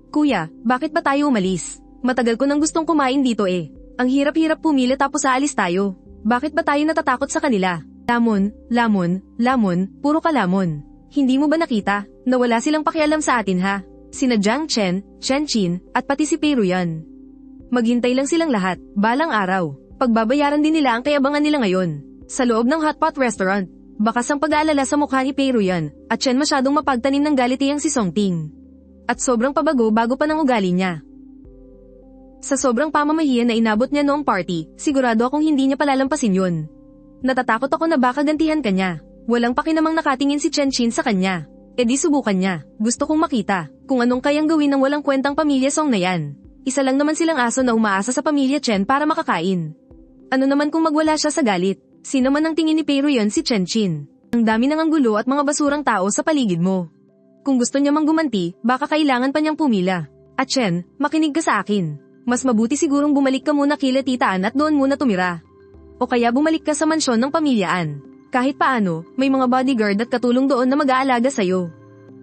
Kuya, bakit ba tayo umalis? Matagal ko nang gustong kumain dito eh. Ang hirap-hirap pumili tapos aalis tayo. Bakit ba tayo natatakot sa kanila? Lamon, lamon, lamon, puro kalamon. Hindi mo ba nakita na wala silang pakialam sa atin ha? Sina Jiang Chen, Chen Chin, at pati si Pei Ruyan. Maghintay lang silang lahat, balang araw. Pagbabayaran din nila ang kayabangan nila ngayon. Sa loob ng hotpot restaurant, bakas ang pag-aalala sa mukha ni Pei Ruyan, at Chen masyadong mapagtanim ng galitiyang si Songting. At sobrang pabago-bago pa ng ugali niya. Sa sobrang pamamahiya na inabot niya noong party, sigurado akong hindi niya palalampasin yun. Natatakot ako na baka gantihan kanya. Walang pakinamang nakatingin si Chen Chin sa kanya. E di subukan niya. Gusto kong makita kung anong kayang gawin ng walang kwentang pamilya Song na yan. Isa lang naman silang aso na umaasa sa pamilya Chen para makakain. Ano naman kung magwala siya sa galit? Sino man ang tingin ni Pei Ruyan si Chen Chin? Ang dami ng anggulo at mga basurang tao sa paligid mo. Kung gusto niya mang gumanti, baka kailangan pa niyang pumila. At Chen, makinig ka sa akin. Mas mabuti sigurong bumalik ka muna kila Tita Ann at doon muna tumira. O kaya bumalik ka sa mansyon ng pamilyaan. Kahit paano, may mga bodyguard at katulong doon na mag-aalaga sa'yo.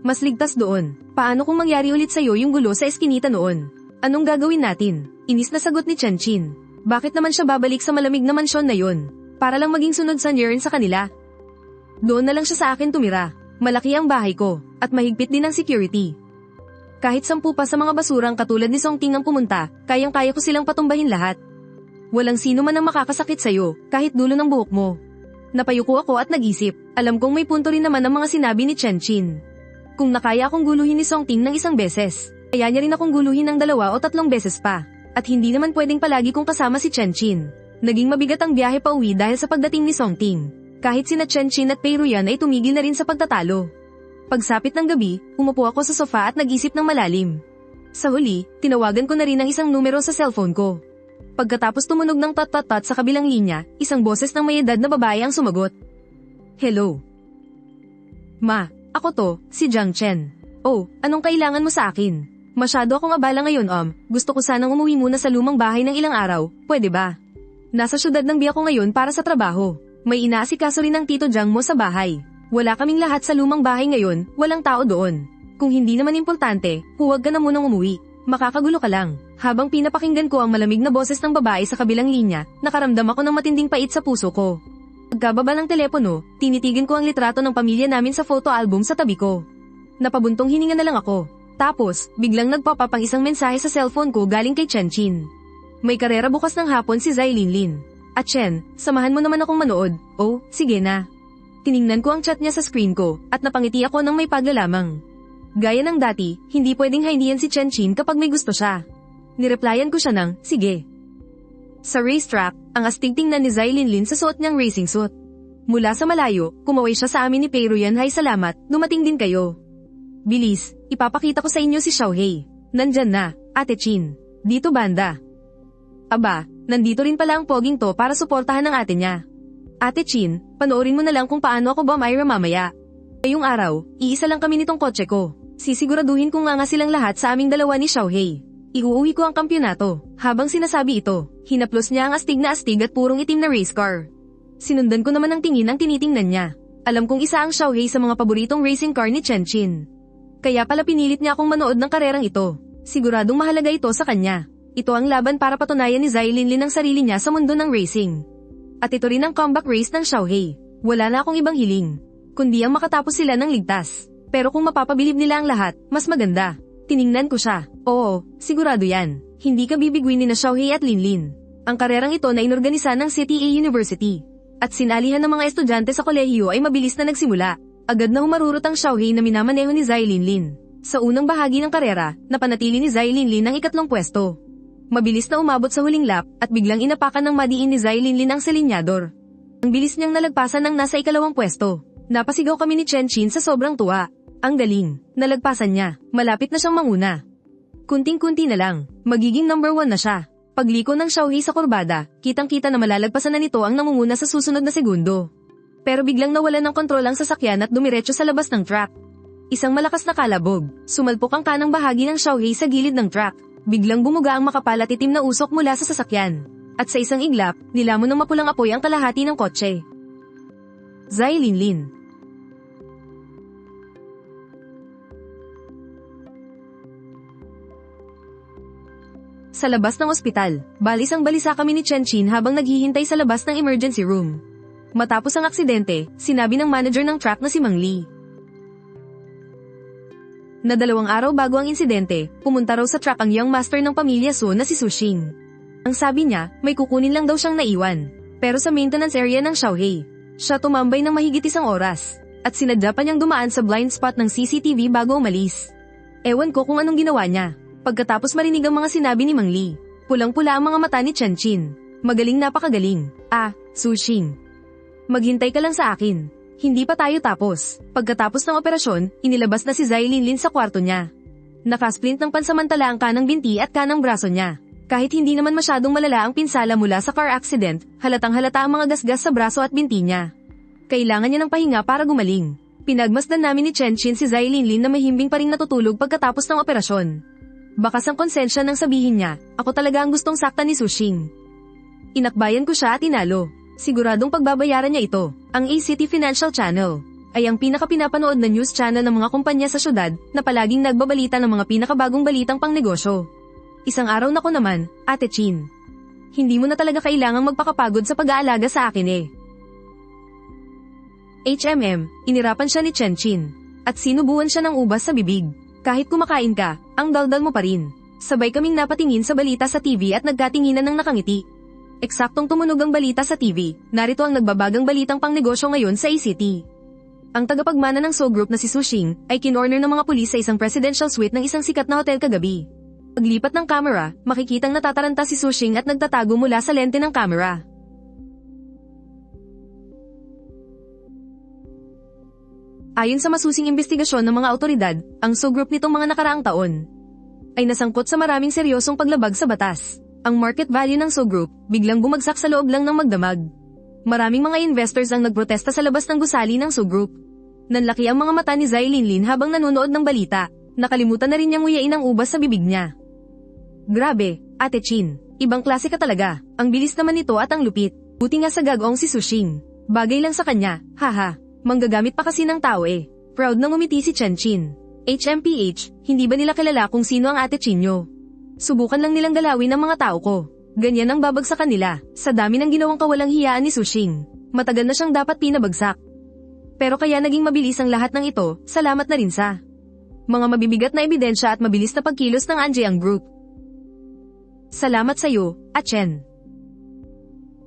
Mas ligtas doon. Paano kung mangyari ulit sa'yo yung gulo sa eskinita noon? Anong gagawin natin? Inis na sagot ni Chen Chin. Bakit naman siya babalik sa malamig na mansyon na yon? Para lang maging sunod sa Niren sa kanila. Doon na lang siya sa akin tumira. Malaki ang bahay ko, at mahigpit din ang security. Kahit 10 pa sa mga basurang katulad ni Songting ang pumunta, kayang-kaya ko silang patumbahin lahat. Walang sino man ang makakasakit sa'yo, kahit dulo ng buhok mo. Napayuko ako at nag-isip, alam kong may punto rin naman ang mga sinabi ni Chen Chin. Kung nakaya akong guluhin ni Songting ng 1 beses, kaya niya rin akong guluhin ng 2 o 3 beses pa. At hindi naman pwedeng palagi kong kasama si Chen Chin. Naging mabigat ang biyahe pa uwi dahil sa pagdating ni Songting. Kahit sina Chen Chin at Pei Ruyan ay tumigil na rin sa pagtatalo. Pagsapit ng gabi, umupo ako sa sofa at nag-isip ng malalim. Sa huli, tinawagan ko na rin ang isang numero sa cellphone ko. Pagkatapos tumunog ng tat-tat-tat sa kabilang linya, isang boses ng may edad na babae ang sumagot. Hello. Ma, ako to, si Jiang Chen. Oh, anong kailangan mo sa akin? Masyado akong abala ngayon gusto ko sanang umuwi muna sa lumang bahay ng ilang araw, pwede ba? Nasa syudad ng biya ko ngayon para sa trabaho. May inaasikaso rin ng tito Jiang mo sa bahay. Wala kaming lahat sa lumang bahay ngayon, walang tao doon. Kung hindi naman importante, huwag ka na munang umuwi. Makakagulo ka lang. Habang pinapakinggan ko ang malamig na boses ng babae sa kabilang linya, nakaramdam ako ng matinding pait sa puso ko. Pagkababa ng telepono, tinitigan ko ang litrato ng pamilya namin sa photo album sa tabi ko. Napabuntong hininga na lang ako. Tapos, biglang nag-pop up ang isang mensahe sa cellphone ko galing kay Chen Chin. May karera bukas ng hapon si Zai Linlin. At Chen, samahan mo naman akong manood. Oh, sige na. Tiningnan ko ang chat niya sa screen ko, at napangiti ako ng may paglalamang. Gaya ng dati, hindi pwedeng hindihan si Chen Chin kapag may gusto siya. Nireplyan ko siya ng, sige. Sa racetrack, ang astig tingnan ni Zai Linlin sa suot niyang racing suit. Mula sa malayo, kumaway siya sa amin ni Pei Ruyan, "Hay salamat, dumating din kayo. Bilis, ipapakita ko sa inyo si Xiaohei. Nandyan na, Ate Chin. Dito banda." Aba, nandito rin pala ang poging to para suportahan ng ate niya. Ate Chin, panoorin mo na lang kung paano ako bumayra mamaya. Ngayong araw, iisa lang kami nitong kotse ko. Sisiguraduhin kong nga silang lahat sa aming dalawa ni Xiaohei. Iuuwi ko ang kampyonato. Habang sinasabi ito, hinaplos niya ang astig na astig at purong itim na race car. Sinundan ko naman ang tingin ang tinitingnan niya. Alam kong isa ang Xiaohei sa mga paboritong racing car ni Chen Chin. Kaya pala pinilit niya akong manood ng karerang ito. Siguradong mahalaga ito sa kanya. Ito ang laban para patunayan ni Zai Linlin ang sarili niya sa mundo ng racing. At ito rin ang comeback race ng Xiaohei. Wala na akong ibang hiling, kundi ang makatapos sila ng ligtas. Pero kung mapapabilib nila ang lahat, mas maganda. Tiningnan ko siya. Oo, sigurado yan. Hindi ka bibiguin ni na Xiaohei at Linlin. Ang karerang ito na inorganisa ng City A University. At sinalihan ng mga estudyante sa kolehiyo ay mabilis na nagsimula. Agad na humarurot ang Xiaohei na minamaneho ni Zai Linlin. Sa unang bahagi ng karera, napanatili ni Zai Linlin ang ikatlong pwesto. Mabilis na umabot sa huling lap, at biglang inapakan ng madiin ni Zai Linlin ang selinyador. Ang bilis niyang nalagpasan ng nasa ikalawang pwesto. Napasigaw kami ni Chen Qin sa sobrang tuwa. Ang galing, nalagpasan niya, malapit na siyang manguna. Kunting-kunti na lang, magiging number 1 na siya. Pagliko ng Xiaohei sa kurbada, kitang-kita na malalagpasan na nito ang namunguna sa susunod na segundo. Pero biglang nawalan ng kontrol ang sasakyan at dumiretso sa labas ng track. Isang malakas na kalabog, sumalpok ang kanang bahagi ng Xiaohei sa gilid ng track. Biglang bumuga ang makapal at itim na usok mula sa sasakyan. At sa isang iglap, nilamon ng mapulang apoy ang kalahati ng kotse. Zai Linlin. Sa labas ng ospital, balisang-balisa kami ni Chen Qin habang naghihintay sa labas ng emergency room. Matapos ang aksidente, sinabi ng manager ng track na si Mang Li na 2 araw bago ang insidente, pumunta raw sa track ang young master ng pamilya Su na si Su Xing. Ang sabi niya, may kukunin lang daw siyang naiwan. Pero sa maintenance area ng Xiaohei, siya tumambay ng mahigit 1 oras, at sinadya pa niyang dumaan sa blind spot ng CCTV bago umalis. Ewan ko kung anong ginawa niya. Pagkatapos marinig ang mga sinabi ni Mang Li, pulang-pula ang mga mata ni Chen Qin. Magaling, napakagaling. Su Xing. Maghintay ka lang sa akin. Hindi pa tayo tapos. Pagkatapos ng operasyon, inilabas na si Zai Linlin sa kwarto niya. Nakasplint ng pansamantala ang kanang binti at kanang braso niya. Kahit hindi naman masyadong malala ang pinsala mula sa car accident, halatang-halata ang mga gasgas sa braso at binti niya. Kailangan niya ng pahinga para gumaling. Pinagmasdan namin ni Chen Qin si Zai Linlin na mahimbing pa ring natutulog pagkatapos ng operasyon. Bakas ang konsensya nang sabihin niya, ako talaga ang gustong saktan ni Su Xing. Inakbayan ko siya at inalo. Siguradong pagbabayaran niya ito. Ang ACT Financial Channel ay ang pinakapinapanood na news channel ng mga kumpanya sa syudad na palaging nagbabalita ng mga pinakabagong balitang pangnegosyo. Isang araw na ko naman, Ate Chin. Hindi mo na talaga kailangang magpakapagod sa pag-aalaga sa akin eh. Inirapan siya ni Chen Qin. At sinubuan siya ng ubas sa bibig. Kahit kumakain ka, ang daldal mo pa rin. Sabay kaming napatingin sa balita sa TV at nagkatinginan ng nakangiti. Eksaktong tumunog ang balita sa TV, narito ang nagbabagang balitang pangnegosyo ngayon sa ACT. Ang tagapagmana ng So Group na si Su Xing ay kinorner ng mga pulis sa isang presidential suite ng isang sikat na hotel kagabi. Paglipat ng camera, makikitang natataranta si Su Xing at nagtatago mula sa lente ng camera. Ayon sa masusing investigasyon ng mga awtoridad, ang So Group nitong mga nakaraang taon ay nasangkot sa maraming seryosong paglabag sa batas. Ang market value ng So Group biglang bumagsak sa loob lang ng magdamag. Maraming mga investors ang nagprotesta sa labas ng gusali ng So Group. Nanlaki ang mga mata ni Zai Linlin habang nanonood ng balita. Nakalimutan na rin niyang nguyain ang ubas sa bibig niya. Grabe, Ate Chin. Ibang klase ka talaga. Ang bilis naman nito at ang lupit. Buti nga sa gagawang si Su Xing. Bagay lang sa kanya, haha. Manggagamit pa kasi ng tao eh. Proud nang umiti si Chen Qin. HMPH, hindi ba nila kilala kung sino ang Ate Chin nyo? Subukan lang nilang galawin ang mga tao ko. Ganyan ang babagsakan nila, sa dami ng ginawang kawalang hiyaan ni Su Xing. Matagal na siyang dapat pinabagsak. Pero kaya naging mabilis ang lahat ng ito, salamat na rin sa mga mabibigat na ebidensya at mabilis na pagkilos ng Anjiang Group. Salamat sa'yo, Chen.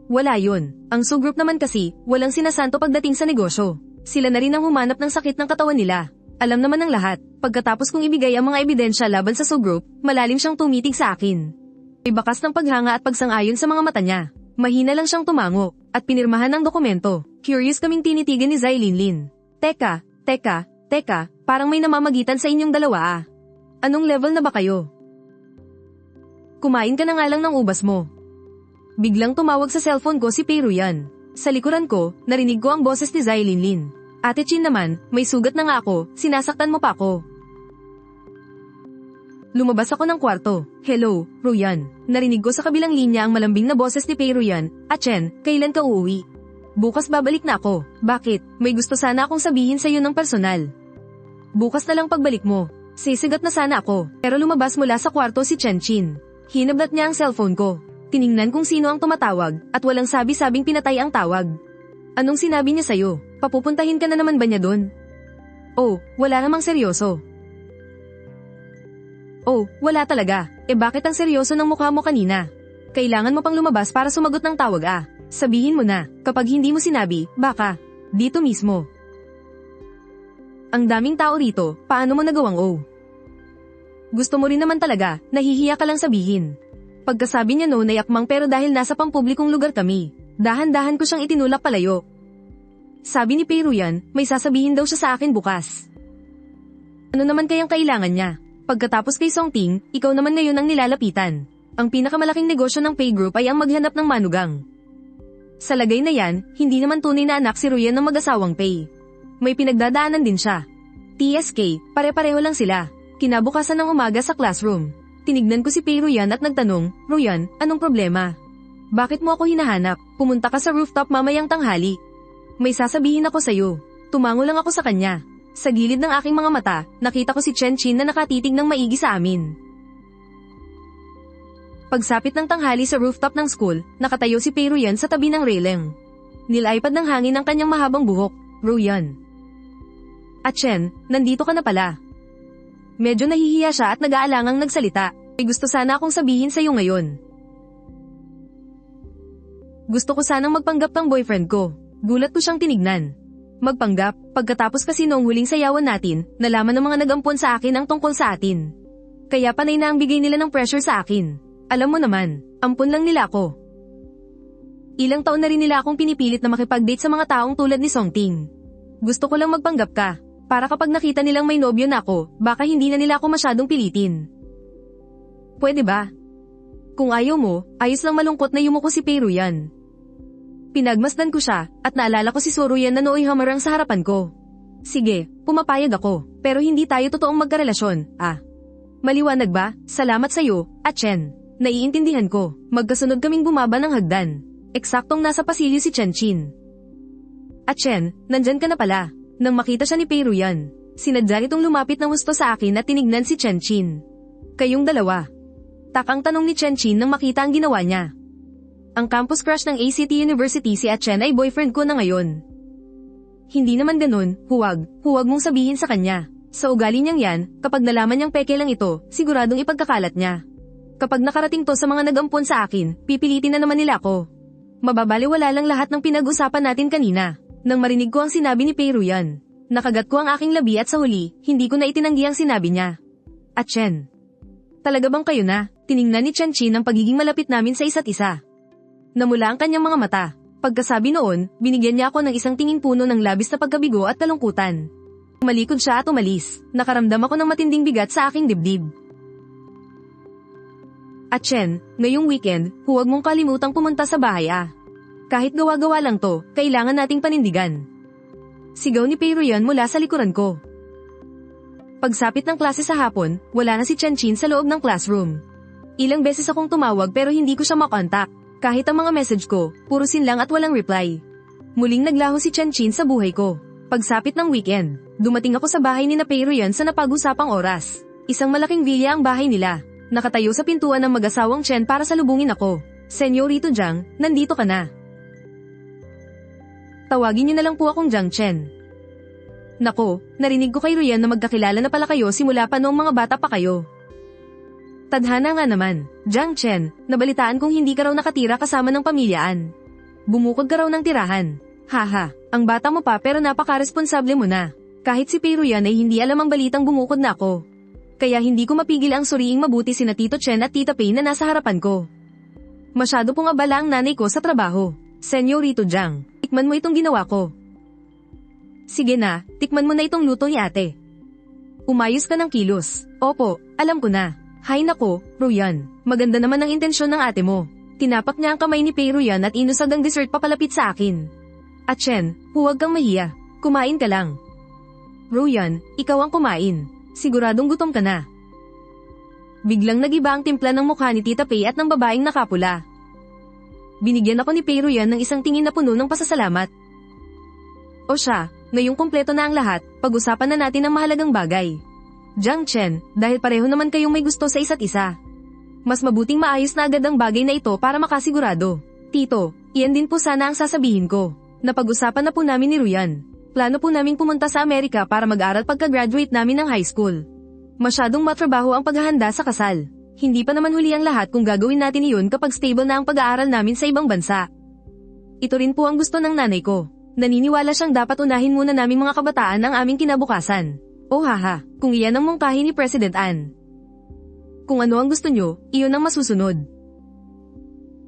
Wala yun. Ang Su Group naman kasi, walang sinasanto pagdating sa negosyo. Sila na rin ang humanap ng sakit ng katawan nila. Alam naman ng lahat, pagkatapos kong ibigay ang mga ebidensya laban sa So Group, malalim siyang tumitig sa akin. May bakas ng paghanga at pagsang-ayon sa mga mata niya. Mahina lang siyang tumango, at pinirmahan ng dokumento. Curious kaming tinitigan ni Zai Linlin. Teka, parang may namamagitan sa inyong dalawa ah. Anong level na ba kayo? Kumain ka na nga lang ng ubas mo. Biglang tumawag sa cellphone ko si Pei Ruyan. Sa likuran ko, narinig ko ang boses ni Zai Linlin. Ate Chin naman, may sugat na nga ako, sinasaktan mo pa ako. Lumabas ako ng kwarto. Hello, Ruyan. Narinig ko sa kabilang linya ang malambing na boses ni Pei Ruyan. Chen, kailan ka uuwi? Bukas babalik na ako. Bakit? May gusto sana akong sabihin sa'yo ng personal. Bukas na lang pagbalik mo. Sisigat na sana ako. Pero lumabas mula sa kwarto si Chen Qin. Hinablat niya ang cellphone ko. Tiningnan kung sino ang tumatawag, at walang sabi-sabing pinatay ang tawag. Anong sinabi niya sa'yo? Papupuntahin ka na naman ba niya doon? Oh, wala namang seryoso. Oh, wala talaga. Bakit ang seryoso ng mukha mo kanina? Kailangan mo pang lumabas para sumagot ng tawag ah. Sabihin mo na, kapag hindi mo sinabi, baka, dito mismo. Ang daming tao rito, paano mo nagawang oh? Gusto mo rin naman talaga, nahihiya ka lang sabihin. Pagkasabi niya no ay akmang pero dahil nasa pampublikong lugar kami, dahan-dahan ko siyang itinulak palayo. Sabi ni Peiruyan, may sasabihin daw siya sa akin bukas. Ano naman kayang kailangan niya? Pagkatapos kay Songting, ikaw naman ngayon ang nilalapitan. Ang pinakamalaking negosyo ng Pei Group ay ang maghanap ng manugang. Sa lagay na yan, hindi naman tunay na anak si Ruyan ng mag-asawang Pei. May pinagdadaanan din siya. TSK, pare-pareho lang sila. Kinabukasan ng umaga sa classroom. Tinignan ko si Peiruyan at nagtanong, Ruyan, anong problema? Bakit mo ako hinahanap? Pumunta ka sa rooftop mamayang tanghali. May sasabihin ako sa'yo. Tumango lang ako sa kanya. Sa gilid ng aking mga mata, nakita ko si Chen Chin na nakatitig ng maigi sa amin. Pagsapit ng tanghali sa rooftop ng school, nakatayo si Peiruyan sa tabi ng railing. Nilaipad ng hangin ang kanyang mahabang buhok. Ruyan. At Chen, nandito ka na pala. Medyo nahihiya siya at nag-aalangang nagsalita. May gusto sana akong sabihin sa'yo ngayon. Gusto ko sanang magpanggap ng boyfriend ko. Gulat ko siyang tinignan. Magpanggap, pagkatapos kasi noong huling sayawan natin, nalaman ng mga nag-ampon sa akin ang tungkol sa atin. Kaya panay na ang bigay nila ng pressure sa akin. Alam mo naman, ampon lang nila ako. Ilang taon na rin nila akong pinipilit na makipag-date sa mga taong tulad ni Songting. Gusto ko lang magpanggap ka, para kapag nakita nilang may nobyo na ako, baka hindi na nila ako masyadong pilitin. Pwede ba? Kung ayaw mo, ayos lang malungkot na yumuko si Peiruyan. Pinagmasdan ko siya, at naalala ko si Soruyan na nooy hamarang sa harapan ko. Sige, pumapayag ako, pero hindi tayo totoong magkarelasyon, Maliwanag ba? Salamat sa'yo, at Chen. Naiintindihan ko, magkasunod kaming bumaba ng hagdan. Eksaktong nasa pasilyo si Chen Chin. At Chen, nandyan ka na pala. Nang makita siya ni Peiruyan, sinadya itong lumapit ng husto sa akin at tinignan si Chen Chin. Kayong dalawa. Takang tanong ni Chen Chin nang makita ang ginawa niya. Ang campus crush ng ACT University si Chen ay boyfriend ko na ngayon. Hindi naman ganun, huwag mong sabihin sa kanya. Sa ugali niyang yan, kapag nalaman niyang peke lang ito, siguradong ipagkakalat niya. Kapag nakarating to sa mga nag-ampon sa akin, pipilitin na naman nila ako. Mababaliwala lang lahat ng pinag-usapan natin kanina. Nang marinig ko ang sinabi ni Peiruyan, nakagat ko ang aking labi at sa huli, hindi ko na itinanggi ang sinabi niya. At Chen, talaga bang kayo na? Tiningnan ni Chen Chin ang pagiging malapit namin sa isa't isa. Namula ang kanyang mga mata. Pagkasabi noon, binigyan niya ako ng isang tinging puno ng labis na pagkabigo at kalungkutan. Malikod siya at umalis. Nakaramdam ako ng matinding bigat sa aking dibdib. At Chen, ngayong weekend, huwag mong kalimutang pumunta sa bahay Kahit gawa-gawa lang to, kailangan nating panindigan. Sigaw ni Peiruyan mula sa likuran ko. Pagsapit ng klase sa hapon, wala na si Chen Chin sa loob ng classroom. Ilang beses akong tumawag pero hindi ko siya makontak. Kahit ang mga message ko, puro sinlang at walang reply. Muling naglaho si Chen Chin sa buhay ko. Pagsapit ng weekend, dumating ako sa bahay ni Peiruyan sa napag-usapang oras. Isang malaking villa ang bahay nila. Nakatayo sa pintuan ng mag-asawang Chen para salubungin ako. Senyorito Jiang, nandito ka na. Tawagin niyo na lang po akong Jiang Chen. Nako, narinig ko kay Ruyan na magkakilala na pala kayo simula pa noong mga bata pa kayo. Tadhana nga naman, Jiang Chen, nabalitaan kong hindi ka raw nakatira kasama ng pamilyaan. Bumukod ka raw ng tirahan. Haha, ang bata mo pa pero napaka-responsable mo na. Kahit si Peiruyan ay hindi alam ang balitang bumukod na ako. Kaya hindi ko mapigil ang suriing mabuti sina Tito Chen at Tita Pei na nasa harapan ko. Masyado pong abala ang nanay ko sa trabaho. Senyorito Jiang, tikman mo itong ginawa ko. Sige na, tikman mo na itong luto ni ate. Umayos ka ng kilos. Opo, alam ko na. Hay nako, Ruyan, maganda naman ang intensyon ng ate mo. Tinapak niya ang kamay ni Peiruyan at inusag ang dessert papalapit sa akin. At Chen, huwag kang mahiya. Kumain ka lang. Ruyan, ikaw ang kumain. Siguradong gutom ka na. Biglang nagiba ang timpla ng mukha ni Tita Pei at ng babaeng nakapula. Binigyan ako ni Peiruyan ng isang tingin na puno ng pasasalamat. O siya, ngayong kumpleto na ang lahat, pag-usapan na natin ang mahalagang bagay. Jiang Chen, dahil pareho naman kayong may gusto sa isa't isa. Mas mabuting maayos na agad ang bagay na ito para makasigurado. Tito, iyan din po sana ang sasabihin ko. Napag-usapan na po namin ni Ruyan. Plano po naming pumunta sa Amerika para mag-aral pagka-graduate namin ng high school. Masyadong matrabaho ang paghahanda sa kasal. Hindi pa naman huli ang lahat kung gagawin natin iyon kapag stable na ang pag-aaral namin sa ibang bansa. Ito rin po ang gusto ng nanay ko. Naniniwala siyang dapat unahin muna naming mga kabataan ang aming kinabukasan. Oh haha, kung iyan ang mungkahi ni President An. Kung ano ang gusto nyo, iyon ang masusunod.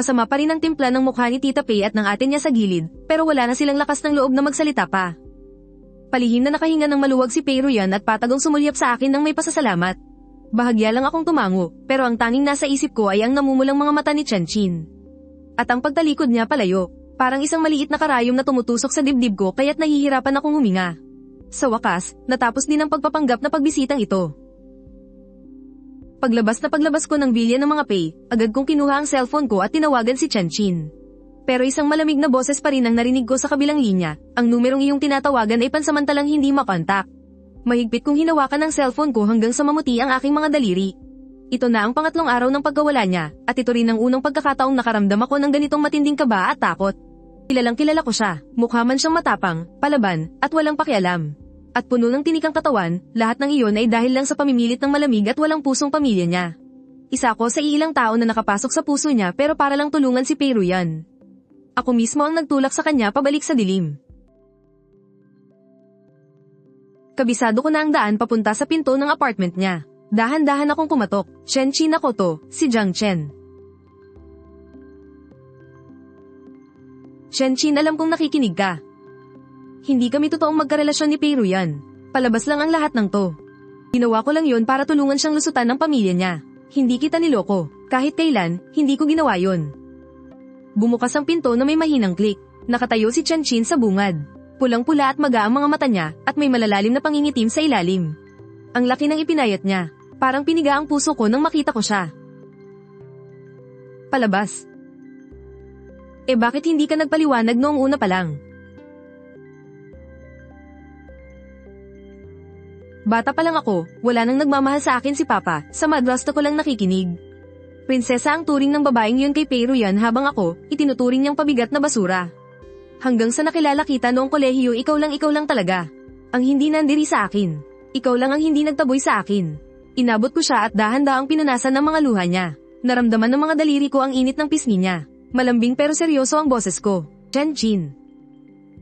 Masama pa rin ang timpla ng mukha ni Tita Pei at ng ate niya sa gilid, pero wala na silang lakas ng loob na magsalita pa. Palihim na nakahinga ng maluwag si Pei Ruyan at patagong sumulyap sa akin ng may pasasalamat. Bahagya lang akong tumango, pero ang tanging nasa isip ko ay ang namumulang mga mata ni Chanchin. At ang pagtalikod niya palayo, parang isang maliit na karayom na tumutusok sa dibdib ko kaya't nahihirapan akong huminga. Sa wakas, natapos din ang pagpapanggap na pagbisitang ito. Paglabas ko ng bilya ng mga Pei, agad kong kinuha ang cellphone ko at tinawagan si Chanchin. Pero isang malamig na boses pa rin ang narinig ko sa kabilang linya, ang numerong iyong tinatawagan ay pansamantalang hindi makontak. Mahigpit kong hinawakan ang cellphone ko hanggang sa mamuti ang aking mga daliri. Ito na ang pangatlong araw ng pagkawala niya, at ito rin ang unang pagkakataong nakaramdam ako ng ganitong matinding kaba at takot. Kilalang kilala ko siya, mukha man siyang matapang, palaban, at walang pakialam. At puno ng tinikang katawan, lahat ng iyon ay dahil lang sa pamimilit ng malamig at walang pusong pamilya niya. Isa ako sa ilang tao na nakapasok sa puso niya pero para lang tulungan si Pei Ruyan. Ako mismo ang nagtulak sa kanya pabalik sa dilim. Kabisado ko na ang daan papunta sa pinto ng apartment niya. Dahan-dahan akong kumatok. Chanchin ako to, si Jiang Chen. Chanchin, alam kong nakikinig ka. Hindi kami totoong magkarelasyon ni Pei Ruyan. Palabas lang ang lahat ng to. Ginawa ko lang yon para tulungan siyang lusutan ng pamilya niya. Hindi kita niloko. Kahit kailan, hindi ko ginawa yon. Bumukas ang pinto na may mahinang klik. Nakatayo si Chanchin sa bungad. Pulang-pula at maga ang mga mata niya at may malalalim na pangingitim sa ilalim. Ang laki ng ipinayat niya. Parang piniga ang puso ko nang makita ko siya. Palabas. Bakit hindi ka nagpaliwanag noong una pa lang? Bata pa lang ako, wala nang nagmamahal sa akin si Papa, sa madrasta ko lang nakikinig. Prinsesa ang turing ng babaeng yun kay Pei Ruyan habang ako, itinuturing niyang pabigat na basura. Hanggang sa nakilala kita noong kolehiyo ikaw lang talaga. Ang hindi nandiri sa akin. Ikaw lang ang hindi nagtaboy sa akin. Inabot ko siya at dahan-daang pinunasan ng mga luha niya. Naramdaman ng mga daliri ko ang init ng pisngi niya. Malambing pero seryoso ang boses ko. Chanchin.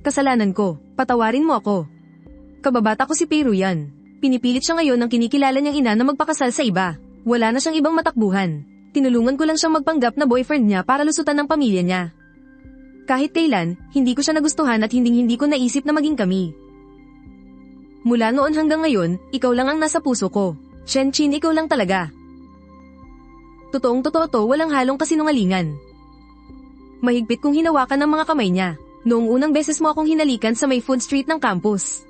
Kasalanan ko, patawarin mo ako. Kababata ko si Pei Ruyan. Pinipilit siya ngayon ng kinikilala niyang ina na magpakasal sa iba. Wala na siyang ibang matakbuhan. Tinulungan ko lang siyang magpanggap na boyfriend niya para lusutan ng pamilya niya. Kahit kailan, hindi ko siya nagustuhan at hindi ko naisip na maging kami. Mula noon hanggang ngayon, ikaw lang ang nasa puso ko. Chanchin, ikaw lang talaga. Totoong totoo to, walang halong kasinungalingan. Mahigpit kong hinawakan ang mga kamay niya. Noong unang beses mo akong hinalikan sa may food street ng campus.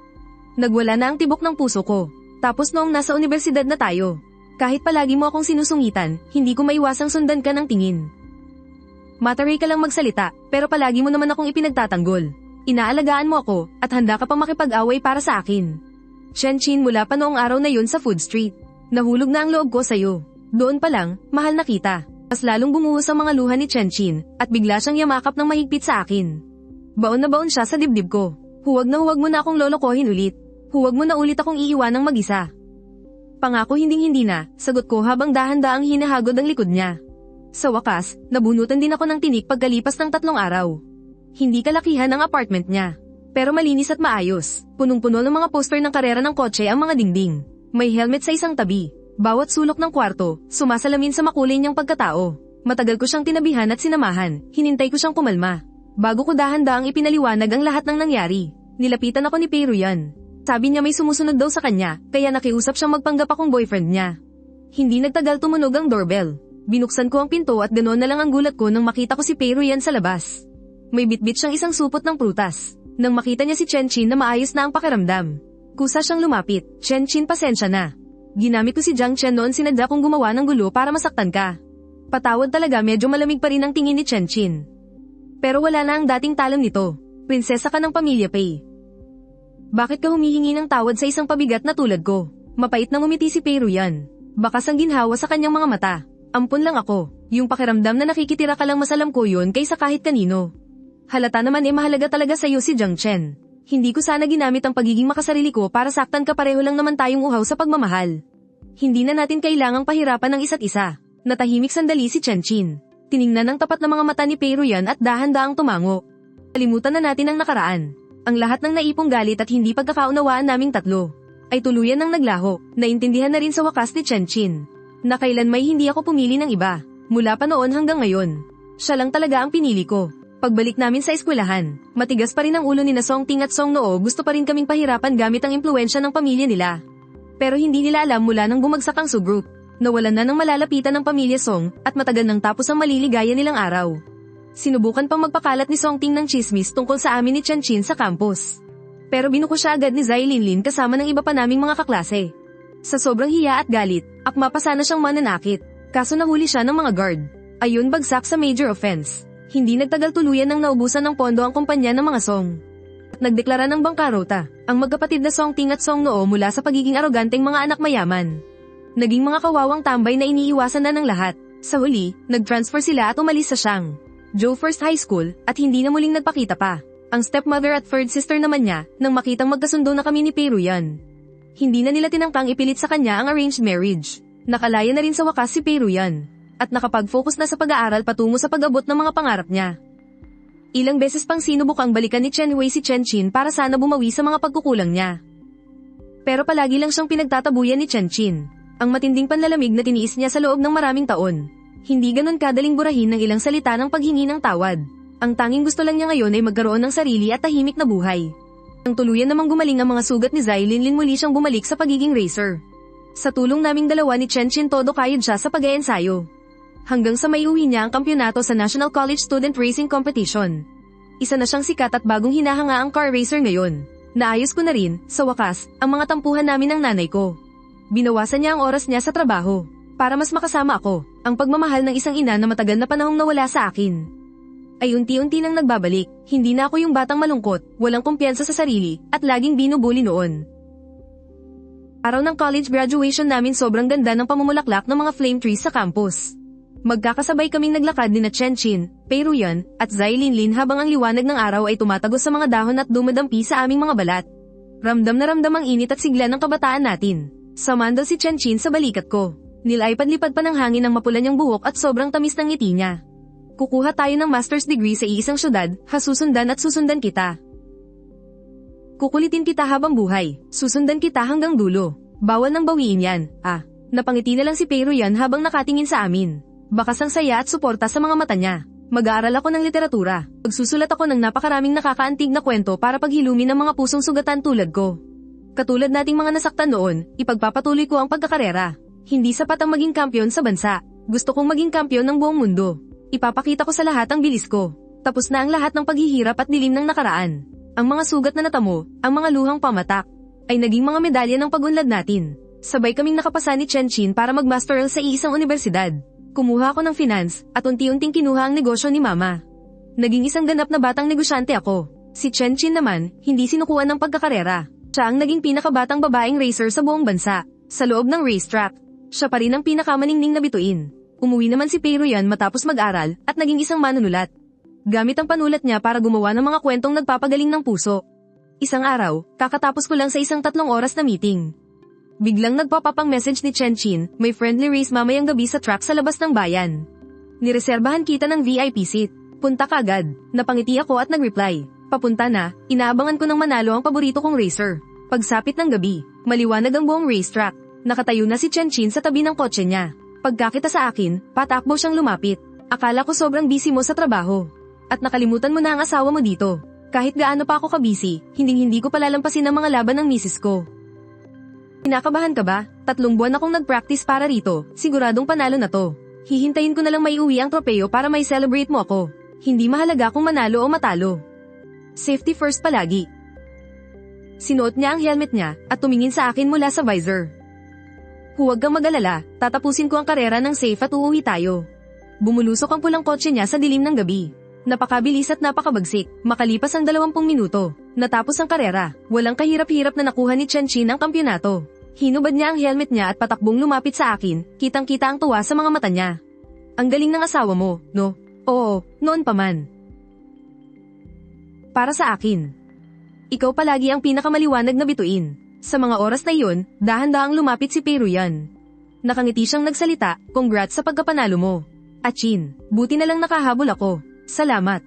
Nagwala na ang tibok ng puso ko. Tapos noong nasa universidad na tayo. Kahit palagi mo akong sinusungitan, hindi ko maiwasang sundan ka ng tingin. Mataray ka lang magsalita, pero palagi mo naman akong ipinagtatanggol. Inaalagaan mo ako, at handa ka pang makipag-away para sa akin. Chanchin, mula pa noong araw na yun sa food street. Nahulog na ang loob ko sa'yo. Doon pa lang, mahal na kita. Mas lalong bumuhos ang mga luha ni Chanchin, at bigla siyang yamakap ng mahigpit sa akin. Baon na baon siya sa dibdib ko. Huwag mo na akong lolokohin ulit. Huwag mo na ulit akong iiwanang mag-isa. Pangako hinding-hindi na, sagot ko habang dahan-daang hinahagod ang likod niya. Sa wakas, nabunutan din ako ng tinik pagkalipas ng 3 araw. Hindi kalakihan ang apartment niya. Pero malinis at maayos. Punong-puno ng mga poster ng karera ng kotse ang mga dingding. May helmet sa isang tabi. Bawat sulok ng kwarto, sumasalamin sa makulay niyang pagkatao. Matagal ko siyang tinabihan at sinamahan, hinintay ko siyang kumalma. Bago ko dahan-daang ipinaliwanag ang lahat ng nangyari, nilapitan ako ni Pei Ruyan. Sabi niya may sumusunod daw sa kanya, kaya nakiusap siyang magpanggap akong boyfriend niya. Hindi nagtagal tumunog ang doorbell. Binuksan ko ang pinto at ganoon na lang ang gulat ko nang makita ko si Pei Ruyan sa labas. May bitbit siyang isang supot ng prutas. Nang makita niya si Chanchin na maayos na ang pakiramdam. Kusa siyang lumapit. Chanchin, pasensya na. Ginamit ko si Jiang Chen noon, sinadya kong gumawa ng gulo para masaktan ka. Patawad talaga, medyo malamig pa rin ang tingin ni Chanchin. Pero wala na ang dating talam nito. Prinsesa ka ng pamilya Pei. Bakit ka humihingi ng tawad sa isang pabigat na tulad ko? Mapait nang umiti si Pei Ruyan. Bakas ang ginhawa sa kanyang mga mata. Ampun lang ako. Yung pakiramdam na nakikitira ka lang mas alam ko yun kaysa kahit kanino. Halata naman mahalaga talaga sa'yo si Jiang Chen. Hindi ko sana ginamit ang pagiging makasarili ko para saktan ka, pareho lang naman tayong uhaw sa pagmamahal. Hindi na natin kailangang pahirapan ng isa't isa. Natahimik sandali si Chanchin. Tiningnan ng tapat na mga mata ni Pei Ruyan at dahan-daang tumango. Kalimutan na natin ang nakaraan. Ang lahat ng naipong galit at hindi pagkakaunawaan naming tatlo ay tuluyan ng naglaho. Naintindihan na rin sa wakas ni Chanchin na kailan may hindi ako pumili ng iba. Mula pa noon hanggang ngayon, Siya lang talaga ang pinili ko. Pagbalik namin sa eskwelahan, matigas pa rin ang ulo ni na Songting at Song Noo, gusto pa rin kaming pahirapan gamit ang impluwensya ng pamilya nila. Pero hindi nila alam mula nang bumagsak ang Su Group. Nawalan na ng malalapitan ng pamilya Song at matagal nang tapos ang maliligaya nilang araw. Sinubukan pang magpakalat ni Songting ng chismis tungkol sa amin ni Chen sa campus. Pero binuko siya agad ni Zai Linlin kasama ng iba pa naming mga kaklase. Sa sobrang hiya at galit, akma pa sana siyang mananakit, kaso nahuli siya ng mga guard. Ayun, bagsak sa major offense. Hindi nagtagal tuluyan nang naubusan ng pondo ang kumpanya ng mga Song. Nagdeklara ng bangkarota, ang magkapatid na Songting at Song Noo mula sa pagiging aroganteng mga anak mayaman. Naging mga kawawang tambay na iniiwasan na ng lahat. Sa huli, nag-transfer sila at umalis sa Shang Joe First High School at hindi na muling nagpakita pa. Ang stepmother at third sister naman niya, nang makitang magkasundo na kami ni Peruyan. Hindi na nila tinangkang ipilit sa kanya ang arranged marriage. Nakalaya na rin sa wakas si Peruyan. At nakapag-focus na sa pag-aaral patungo sa pag-abot ng mga pangarap niya. Ilang beses pang sinubukang balikan ni Chen Wei si Chen Qin para sana bumawi sa mga pagkukulang niya. Pero palagi lang siyang pinagtatabuyan ni Chen Qin. Ang matinding panlalamig na tiniis niya sa loob ng maraming taon. Hindi ganon kadaling burahin ng ilang salita ng paghingi ng tawad. Ang tanging gusto lang niya ngayon ay magkaroon ng sarili at tahimik na buhay. Nang tuluyan namang gumaling ang mga sugat ni Zai Linlin, muli siyang bumalik sa pagiging racer. Sa tulong naming dalawa ni Chen Qin, todo kayod siya sa pag-eensayo. Hanggang sa maiuwi niya ang kampyonato sa National College Student Racing Competition. Isa na siyang sikat at bagong hinahanga ang car racer ngayon. Naayos ko na rin, sa wakas, ang mga tampuhan namin ng nanay ko. Binawasan niya ang oras niya sa trabaho, para mas makasama ako, ang pagmamahal ng isang ina na matagal na panahong nawala sa akin. Ay unti-unti nang nagbabalik, hindi na ako yung batang malungkot, walang kumpiyansa sa sarili, at laging binubuli noon. Araw ng college graduation namin, sobrang ganda ng pamumulaklak ng mga flame trees sa campus. Magkakasabay kaming naglakad ni na Chen Qin, Peruyan, at Zai Linlin habang ang liwanag ng araw ay tumatagos sa mga dahon at dumadampi sa aming mga balat. Ramdam na ramdam ang init at sigla ng kabataan natin. Sumandal si Chen Qin sa balikat ko. Nilipad-lipad pa ng hangin ang mapula niyang buhok at sobrang tamis ng ngiti niya. Kukuha tayo ng master's degree sa iisang syudad, susundan at susundan kita. Kukulitin kita habang buhay, susundan kita hanggang dulo. Bawal nang bawiin yan, Napangiti na lang si Peruyan habang nakatingin sa amin. Bakas ang saya at suporta sa mga mata niya. Mag-aaral ako ng literatura. Magsusulat ako ng napakaraming nakakaantig na kwento para paghilumin ng mga pusong sugatan tulad ko. Katulad nating mga nasaktan noon, ipagpapatuloy ko ang pagkakarera. Hindi sapat ang maging kampiyon sa bansa. Gusto kong maging kampiyon ng buong mundo. Ipapakita ko sa lahat ang bilis ko. Tapos na ang lahat ng paghihirap at dilim ng nakaraan. Ang mga sugat na natamo, ang mga luhang pamatak, ay naging mga medalya ng pag-unlad natin. Sabay kaming nakapasa ni Chen Qin para mag-masteral sa iisang universidad. Kumuha ako ng finance, at unti-unting kinuha ang negosyo ni Mama. Naging isang ganap na batang negosyante ako. Si Chen Qin naman, hindi sinukuan ng pagkakarera. Siya ang naging pinakabatang babaeng racer sa buong bansa. Sa loob ng racetrack, siya pa rin ang pinakamaningning na bituin. Umuwi naman si Peruyan matapos mag-aral, at naging isang manunulat. Gamit ang panulat niya para gumawa ng mga kwentong nagpapagaling ng puso. Isang araw, kakatapos ko lang sa isang 3 oras na meeting. Biglang nagpapapang message ni Chen Qin, may friendly race mamayang gabi sa track sa labas ng bayan. Nireserbahan kita ng VIP seat. Punta ka agad. Napangiti ako at nag-reply. Papunta na, inaabangan ko ng manalo ang paborito kong racer. Pagsapit ng gabi, maliwanag ang buong racetrack. Nakatayo na si Chen Qin sa tabi ng kotse niya. Pagkakita sa akin, patakbo siyang lumapit. Akala ko sobrang busy mo sa trabaho. At nakalimutan mo na ang asawa mo dito. Kahit gaano pa ako ka-busy, hindi ko palalampasin ang mga laban ng misis ko. Kinakabahan ka ba? 3 buwan akong nag-practice para rito, siguradong panalo na to. Hihintayin ko na lang maiuwi ang tropeo para may celebrate mo ako. Hindi mahalaga kung manalo o matalo. Safety first palagi. Sinuot niya ang helmet niya, at tumingin sa akin mula sa visor. Huwag kang mag-alala, tatapusin ko ang karera ng safe at uuwi tayo. Bumulusok ang pulang kotse niya sa dilim ng gabi. Napakabilis at napakabagsik, makalipas ang 20 minuto. Natapos ang karera, walang kahirap-hirap na nakuha ni Chen Qin ang kampyonato. Hinubad niya ang helmet niya at patakbong lumapit sa akin, kitang-kita ang tuwa sa mga mata niya. Ang galing ng asawa mo, no? Oo, noon pa man. Para sa akin. Ikaw palagi ang pinakamaliwanag na bituin. Sa mga oras na iyon, dahan-dahang lumapit si Peruyan. Nakangiti siyang nagsalita, congrats sa pagkapanalo mo. Achin, buti na lang nakahabol ako. Salamat.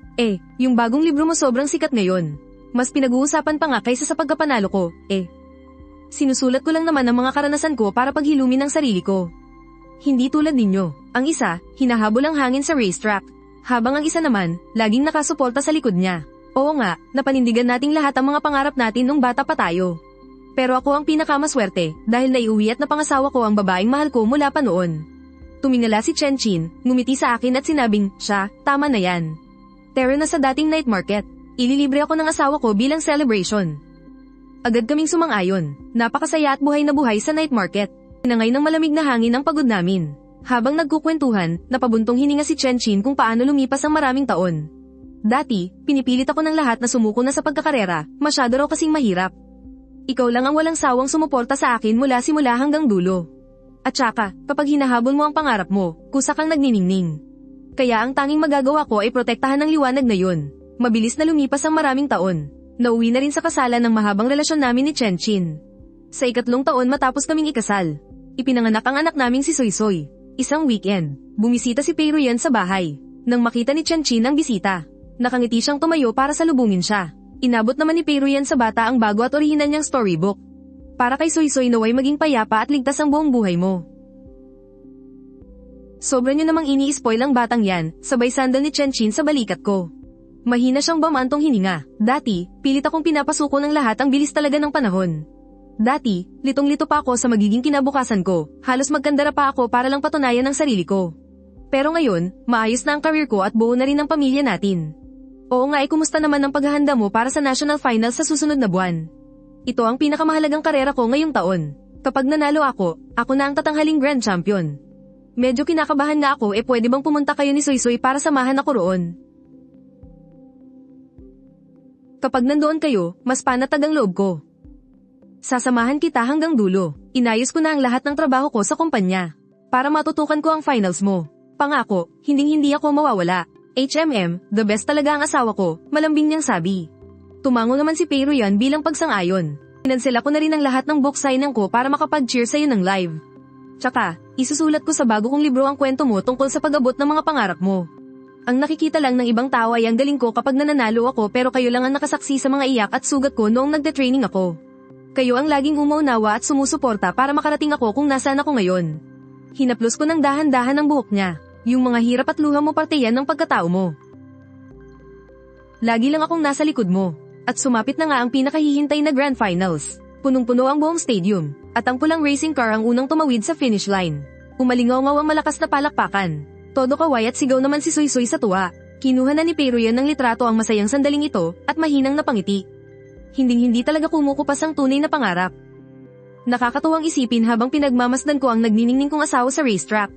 Yung bagong libro mo sobrang sikat ngayon. Mas pinag-uusapan pa nga kaysa sa pagkapanalo ko, Sinusulat ko lang naman ang mga karanasan ko para paghilumin ang sarili ko. Hindi tulad ninyo. Ang isa, hinahabol ang hangin sa racetrack. Habang ang isa naman, laging nakasuporta sa likod niya. Oo nga, napanindigan nating lahat ang mga pangarap natin nung bata pa tayo. Pero ako ang pinakamaswerte, dahil naiuwi at napangasawa ko ang babaeng mahal ko mula pa noon. Tumingala si Chenchin, ngumiti sa akin at sinabing, siya, tama na yan. Tara na sa dating night market. Ililibre ako ng asawa ko bilang celebration. Agad kaming sumang-ayon. Napakasaya at buhay na buhay sa night market. Pinangay ng malamig na hangin ang pagod namin. Habang nagkukwentuhan, napabuntong hininga si Chenchin kung paano lumipas ang maraming taon. Dati, pinipilit ako ng lahat na sumuko na sa pagkakarera, masyado raw kasing mahirap. Ikaw lang ang walang sawang sumuporta sa akin mula simula hanggang dulo. At saka, kapag hinahabol mo ang pangarap mo, kusa kang nagniningning. Kaya ang tanging magagawa ko ay protektahan ng liwanag na yun. Mabilis na lumipas ang maraming taon. Nauwi na rin sa kasalan ng mahabang relasyon namin ni Chenchin. Sa 3 taon matapos kaming ikasal, ipinanganak ang anak naming si Soysoy. Isang weekend, bumisita si Peiruyan sa bahay. Nang makita ni Chenchin ang bisita, nakangiti siyang tumayo para salubungin siya. Inabot naman ni Peiruyan sa bata ang bago at orihinal niyang storybook. Para kay Soysoy naway maging payapa at ligtas ang buong buhay mo. Sobra niyo namang ini-spoil ang batang yan, sabay sandal ni Chenchin sa balikat ko. Mahina siyang bamantong hininga. Dati, pilit akong pinapasuko ng lahat ang bilis talaga ng panahon. Dati, litong-lito pa ako sa magiging kinabukasan ko, halos magkandara pa ako para lang patunayan ang sarili ko. Pero ngayon, maayos na ang career ko at buo na rin ang pamilya natin. Oo nga, kumusta naman ang paghahanda mo para sa national finals sa susunod na buwan? Ito ang pinakamahalagang karera ko ngayong taon. Kapag nanalo ako na ang tatanghaling grand champion. Medyo kinakabahan nga ako, pwede bang pumunta kayo ni Soysoy para samahan ako roon? Kapag nandoon kayo, mas panatag ang loob ko. Sasamahan kita hanggang dulo. Inayos ko na ang lahat ng trabaho ko sa kumpanya. Para matutukan ko ang finals mo. Pangako, hinding-hindi ako mawawala. The best talaga ang asawa ko, malambing niyang sabi. Tumango naman si Peiruyan bilang pagsang-ayon. Pinansela ko na rin ang lahat ng book signing ko para makapag-cheer sa'yo ng live. Tsaka, isusulat ko sa bago kong libro ang kwento mo tungkol sa pag-abot ng mga pangarap mo. Ang nakikita lang ng ibang tao ay ang galing ko kapag nananalo ako, pero kayo lang ang nakasaksi sa mga iyak at sugat ko noong nagde-training ako. Kayo ang laging umaunawa at sumusuporta para makarating ako kung nasaan ako ngayon. Hinaplos ko ng dahan-dahan ang buhok niya. Yung mga hirap at luha mo parte yan ng pagkatao mo. Lagi lang akong nasa likod mo. At sumapit na nga ang pinakahihintay na grand finals. Punong-puno ang buong stadium. At ang pulang racing car ang unang tumawid sa finish line. Umalingaw-ngaw ang malakas na palakpakan. Todo kaway at sigaw naman si Soysoy sa tuwa. Kinuha na ni Peiruyan ng litrato ang masayang sandaling ito at mahinang napangiti. Hinding-hindi talaga kumukupas ang tunay na pangarap. Nakakatuwang isipin habang pinagmamasdan ko ang nagniningning kong asawa sa racetrack.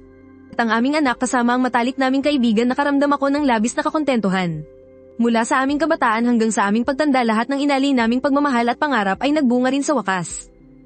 At ang aming anak kasama ang matalik naming kaibigan, nakaramdam ako ng labis na kakontentuhan. Mula sa aming kabataan hanggang sa aming pagtanda, lahat ng inalay naming pagmamahal at pangarap ay nagbunga rin sa wakas.